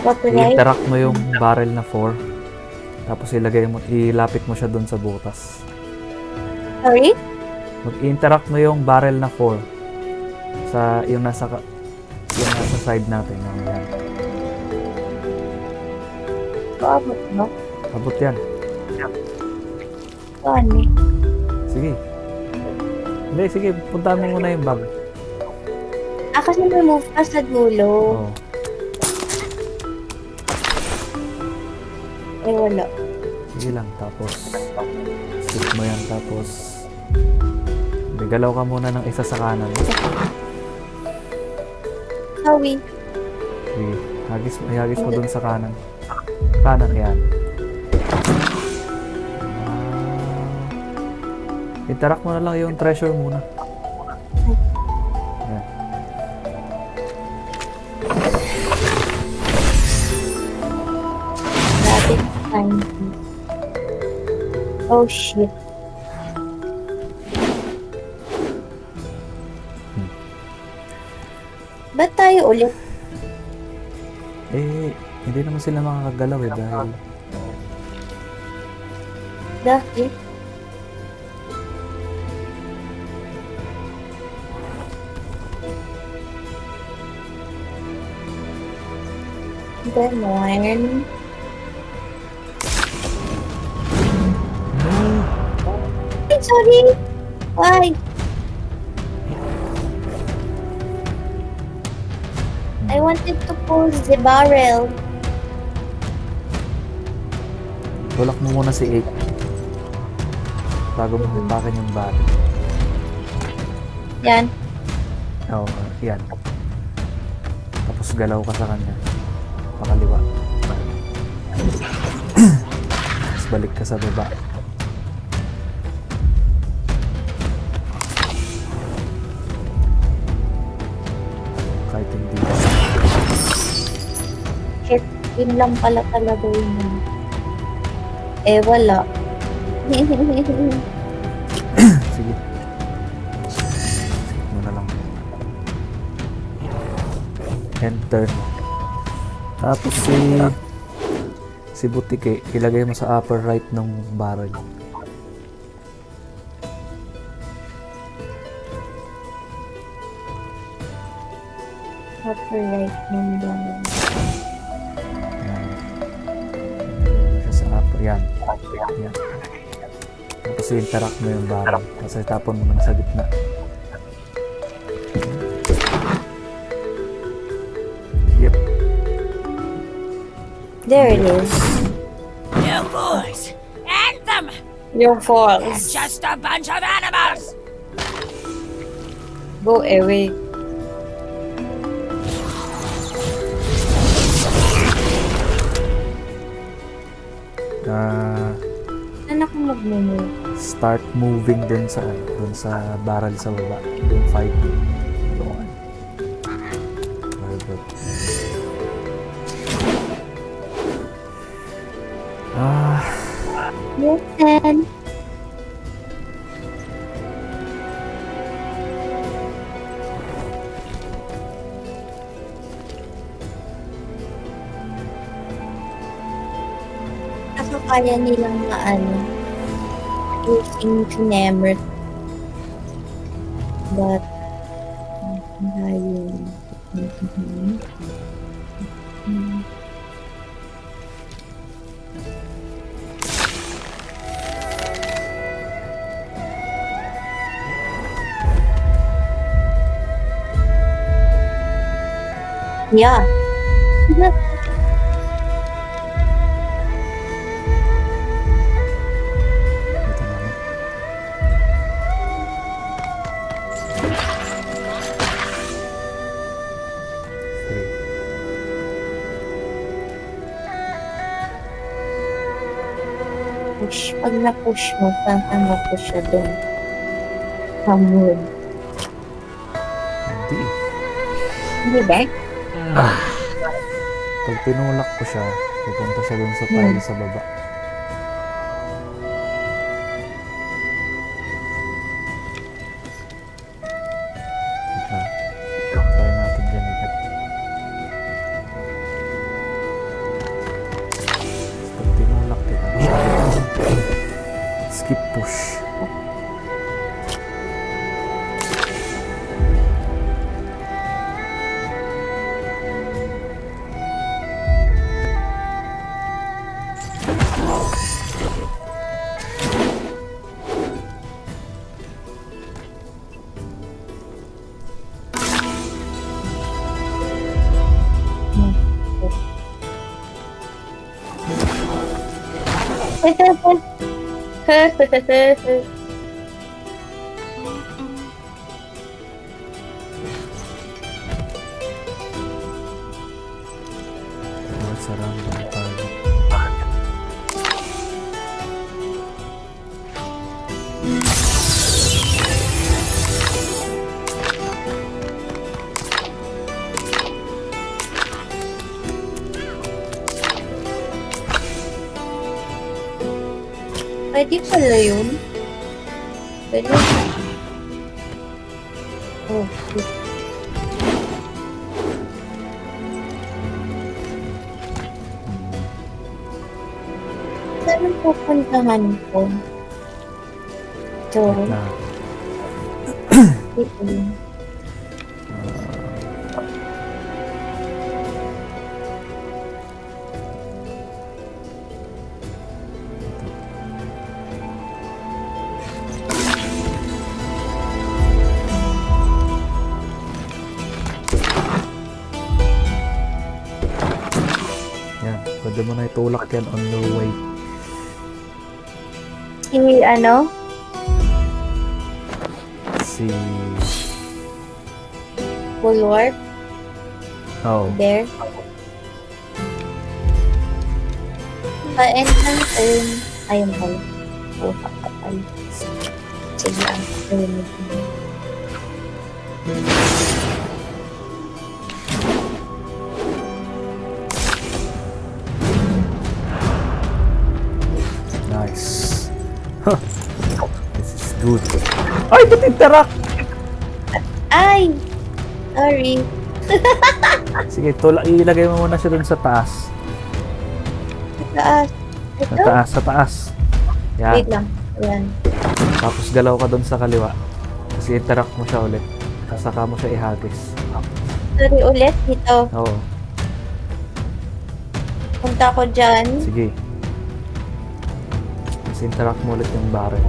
Copyright. i-interact mo yung barrel na 4. Tapos ilapit mo siya doon sa butas. Sorry? Mag-interact mo yung barrel na 4 sa yung nasa side natin. Yan. Paabot mo? Abot yan. Saan eh? Sige. Hindi, sige. Puntahan mo muna yung bag. Kasi may move ka sa dulo. Oo. Eh, wala. Sige lang. Tapos, skip mo yan. Tapos, galaw ka muna ng isa sa kanan. Sorry. Sige. Ihagis mo dun sa kanan. Kanan, yan. Interact mo na lang yung treasure muna. Yan. Rapid time. Oh, shit. Ba't tayo ulit? Eh, hindi naman sila makakagalaw dahil Dahil? Ganon. Ay, sorry. Why? I wanted to pull the barrel. tulak mo muna si 8 bago mo hipakin yung barrel. Yan. Oo, yan. Tapos galaw ka sa kanya. Pakaliwa. Tapos balik ka sa baba. Kahit hindi ka. Shit. Yun lang pala talaga yun. Eh, wala. Sige. Skip mo na lang. Enter. Tapos si Butike, ilagay mo sa upper right ng barrel. Copyright ng barrel. Yan. Siya sa upper. Yan. Yan. Tapos i-interact mo yung barrel. Tapos itapon mo na sa gitna. Yep. There it is. You fools! Anthem! Your They're falls. just a bunch of animals! Go away. Saan ako mag-move? Start moving dun sa barrel sa baba. Yung fight. Doon. Very good. Listen. Ako kaya nilang using Kinemert. But, ayun. Yeah. Ito naman. Three. Push. Pag na-push mo, saan mo push siya doon? Hamon. Hindi. Hindi ba? Pag tinulak ko siya, pupunta siya dun sa tile sa baba. Try natin ganito. Pag tinulak kita, skip push. What's a random target? Pwede pala yun. Pwede. Oh, shit. Saan ang pupuntahan ko? Ito. Na, Ito. yan. Pwede mo na itulak yan on your way. Si ano? Si... Bulwark? Oh, There? Pa-end ng turn. Ayun pala. Oh, kapal. Sige, ayun. nice. Huh. This is good. Ay, ba't interact? Ay! Sorry. Sige, ilagay mo muna siya dun sa taas. Taas. Sa Ito? taas, sa taas. Yan. Wait lang. Ayan. Tapos galaw ka dun sa kaliwa. Kasi interact mo siya ulit. Saka mo siya ihagis. Sorry ulit. Dito. Oo. Punta ko dyan. Sige. Tapos interact mo ulit yung barrel.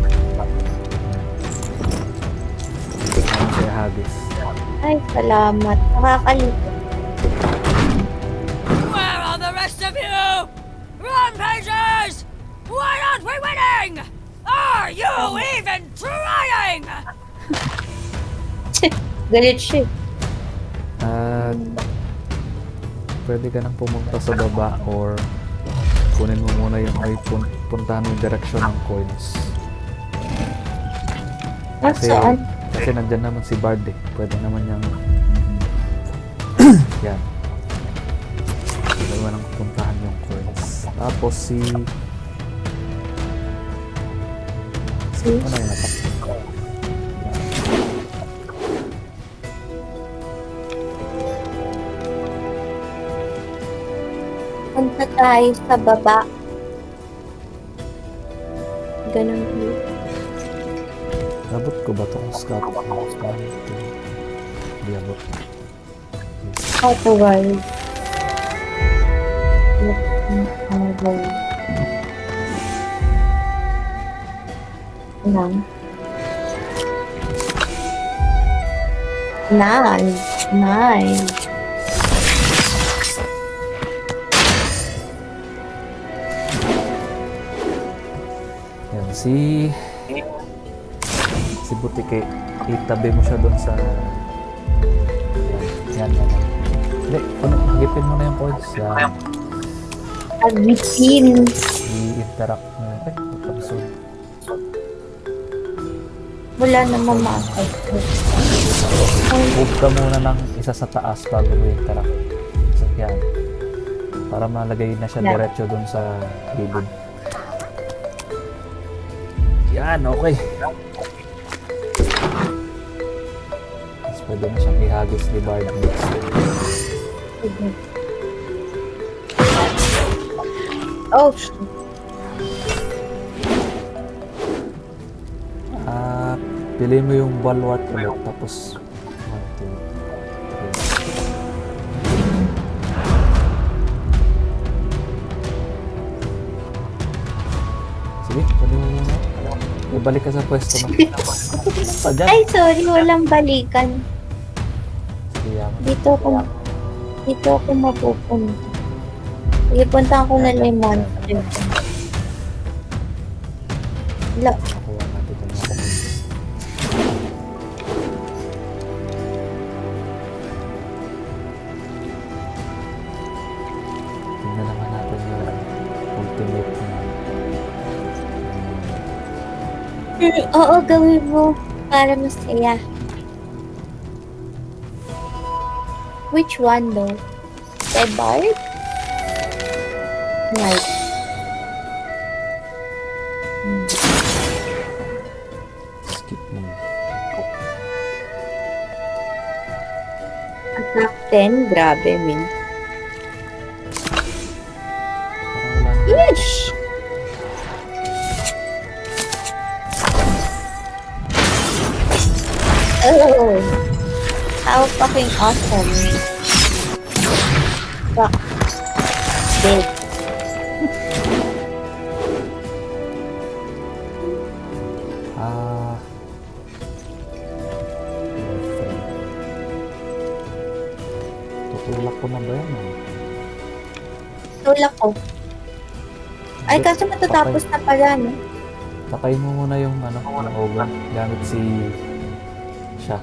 Saka mo siya ihagis. Ay, salamat. Nakakalito. Where are the rest of you? Rampagers! Why aren't we winning? Are you even trying? Galit siya. At pwede ka nang pumunta sa baba or Kunin mo muna yung puntahan mo yung direction ng coins. Saan? Kasi nandyan naman si Bard eh. Pwede naman niyang yan. Pwede naman ang puntahan yung coins. Tapos ano yung attack? Punta tayo sa baba. Ganun yun. Abot ko ba itong scout? Hindi abot. Outward. Nice. Yan, si Butike, itabi mo siya doon sa yan. Hindi, hagipin mo na yung coins. Yan. Agipin. I-interact mo na. Kapsol. Wala naman makakay. Move ka muna ng isa sa taas bago mo interact. So, yan. Para malagay na siya diretso doon sa gilid. Yan, okay. Tapos pwede na siyang ihagis ni Bard next. Oh, shit. Pili mo yung bulwark ulit, tapos 1, 2, 3. Sige, pwede mo muna. Ibalik ka sa pwesto mo. Pa dyan. Ay, sorry, walang balikan. Sige, yaman. Dito ako mapupunta. Sige, punta ako na lang yung monster. Wala. Nakuha natin ito mga coins. Tingnan naman natin yung ultimate na Oo, gawin mo. Para masaya. Which one though? The Bard? Right. skip mo. Attack 10? Grabe, min. Parang wala na. Yeesh! Oh! How fucking awesome. Fuck. Dead. Tutulak ko na ba yan? Tulak ko. Ay, kasi matatapos na pala, no? Patay mo muna yung yung oven gamit si siya.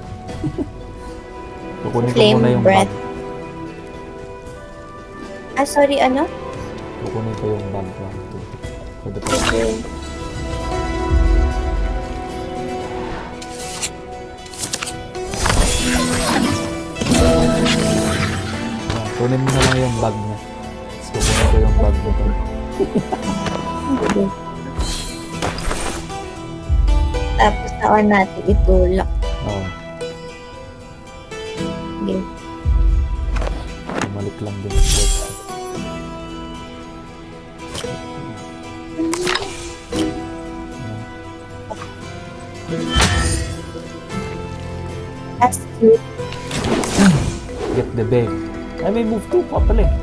Kukunin ko Flame muna yung breath. bag. Ah, sorry, ano? Kukunin ko yung bag. 1, 2. Pwede pa. Okay. Kunin mo na lang yung bag niya. Tapos kukunin ko yung bag mo. Okay. Tapos saan natin itulak. Oo. Okay. Bumalik lang din. Sa That's cute. Get the bag. Ay, may move 2 pa pala eh.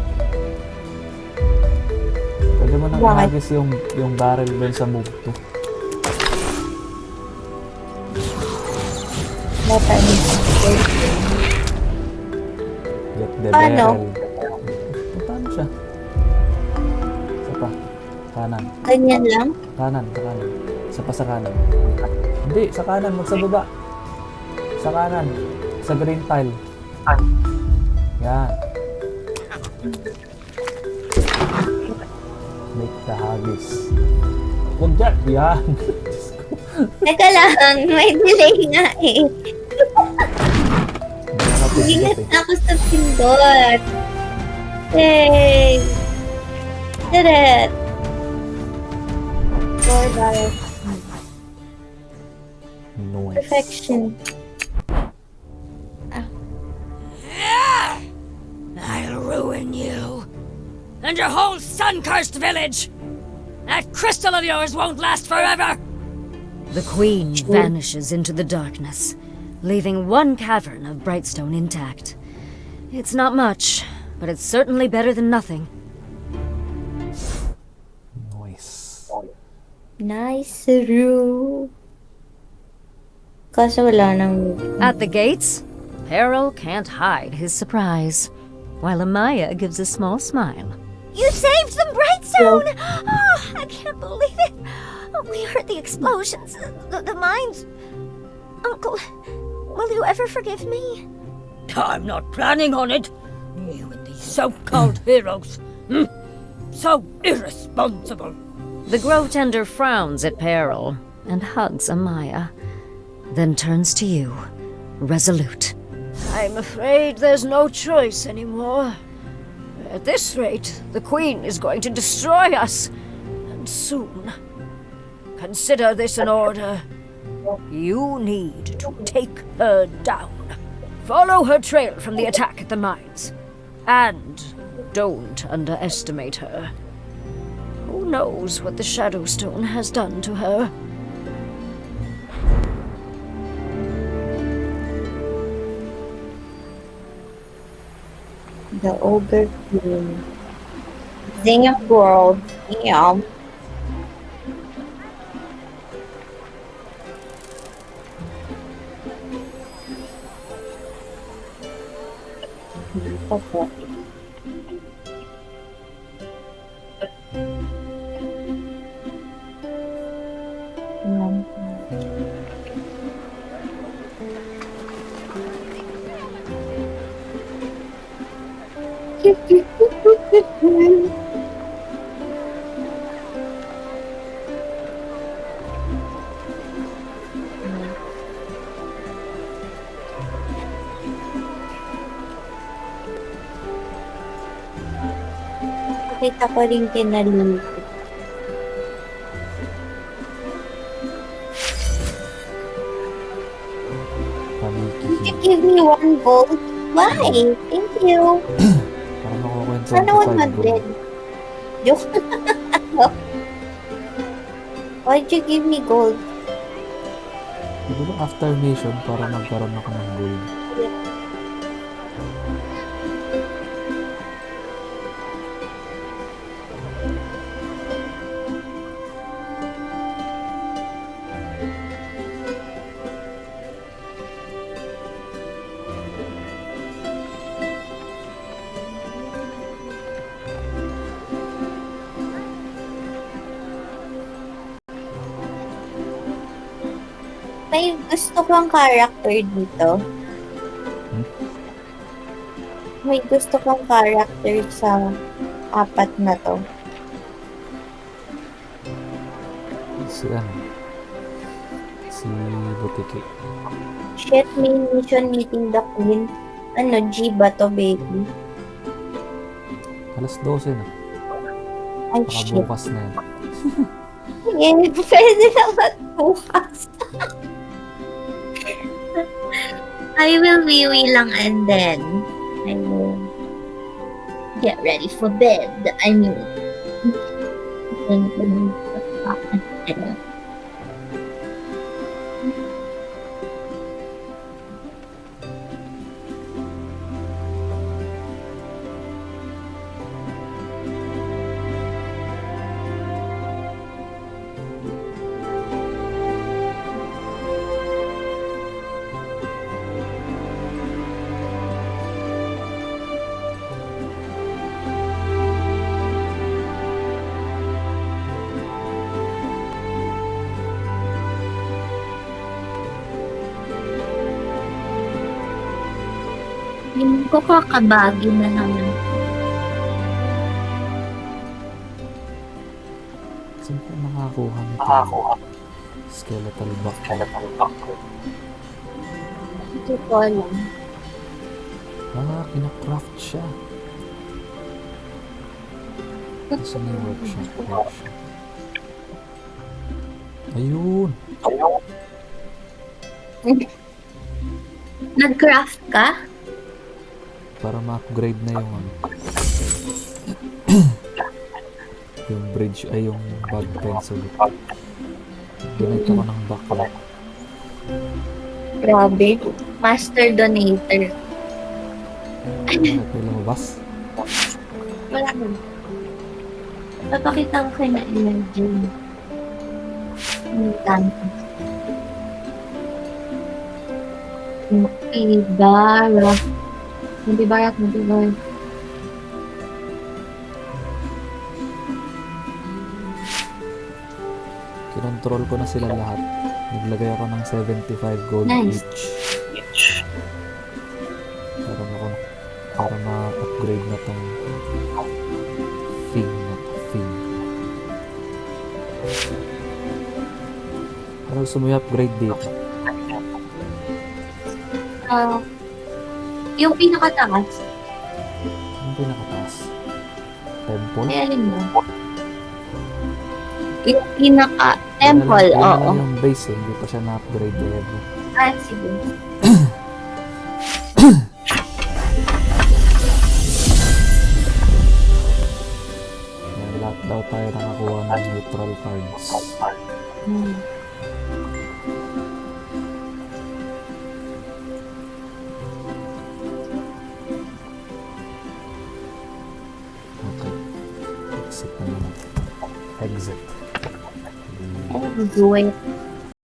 Pwede mo nang Bakit? ihagis yung barrel doon sa move 2. Bata ni Get the Paano? barrel. Paano siya? Isa pa. Kanan. Ganyan lang? Kanan, sa kanan. Isa pa sa kanan. Hindi, sa kanan. Sa baba. Sa kanan. Sa green tile. Yan. Make the haggis. Huwag dyan! Yan! Teka lang, may delay nga eh. Hindi na Ingat ako sa pindot. Yay! Did it! $4. Noise. Perfection. I'll ruin you. And your whole sun-cursed village. That crystal of yours won't last forever. The queen vanishes into the darkness, leaving one cavern of Brightstone intact. It's not much, but it's certainly better than nothing. Noise. Nice, Ru. Kaso wala nang... At the gates, Peril can't hide his surprise, while Amaya gives a small smile. You saved them, Brightstone! Oh, I can't believe it. Oh, we heard the explosions, the mines. Uncle, will you ever forgive me? I'm not planning on it. You and these so-called heroes. So irresponsible. The Growtender frowns at Peril and hugs Amaya, then turns to you, resolute. I'm afraid there's no choice anymore. At this rate, the Queen is going to destroy us, and soon. Consider this an order. You need to take her down. Follow her trail from the attack at the mines. And don't underestimate her. Who knows what the Shadowstone has done to her? The Ogre Queen. Zing of World. Yeah. Okay. Kita ko rin kinalulog. Did you give me 1 gold? Why? Thank you. Parang nakukwento Sana 100. Joke. Why'd you give me gold? Di ba after mission, para magkaroon ako ng gold? May gusto kong character dito. May gusto kong character sa 4 na to. Si ano? Si Butiki. Shit, main mission meeting the queen. Ano, G ba to, baby? Alas 12 na. Ay, Baka shit. bukas na yan. Eh, pwede naman bukas. I will wee lang and then I will get ready for bed. I mean, Hindi ko kakabagi na naman. Saan ko nakakuha nito? Skeletal back. Hindi ko alam. Kinacraft siya. Saan na yung workshop? Ayun! Nag-craft ka? Para ma-upgrade na yung yung bridge ay yung bag pencil. Donate ako ng backlog. Grabe. Master donator. Bakit may lumabas? Wala na. Papakita ko kayo na energy. Ang dami. Multibarak. Multibarak. Kinontrol ko na sila lahat. Naglagay ako ng 75 gold Nice. each. Para ma-upgrade na tong thing. Ano gusto mo i-upgrade dito? Yung pinakataas. Ano pinakataas? Temple? Ay, alin mo? Yung pinaka-temple, Wala oo. lang yung base hindi pa siya na-upgrade ever. Sige. Lahat daw tayo nakakuha ng neutral cards. Okay. Exit na naman. Exit. Do it.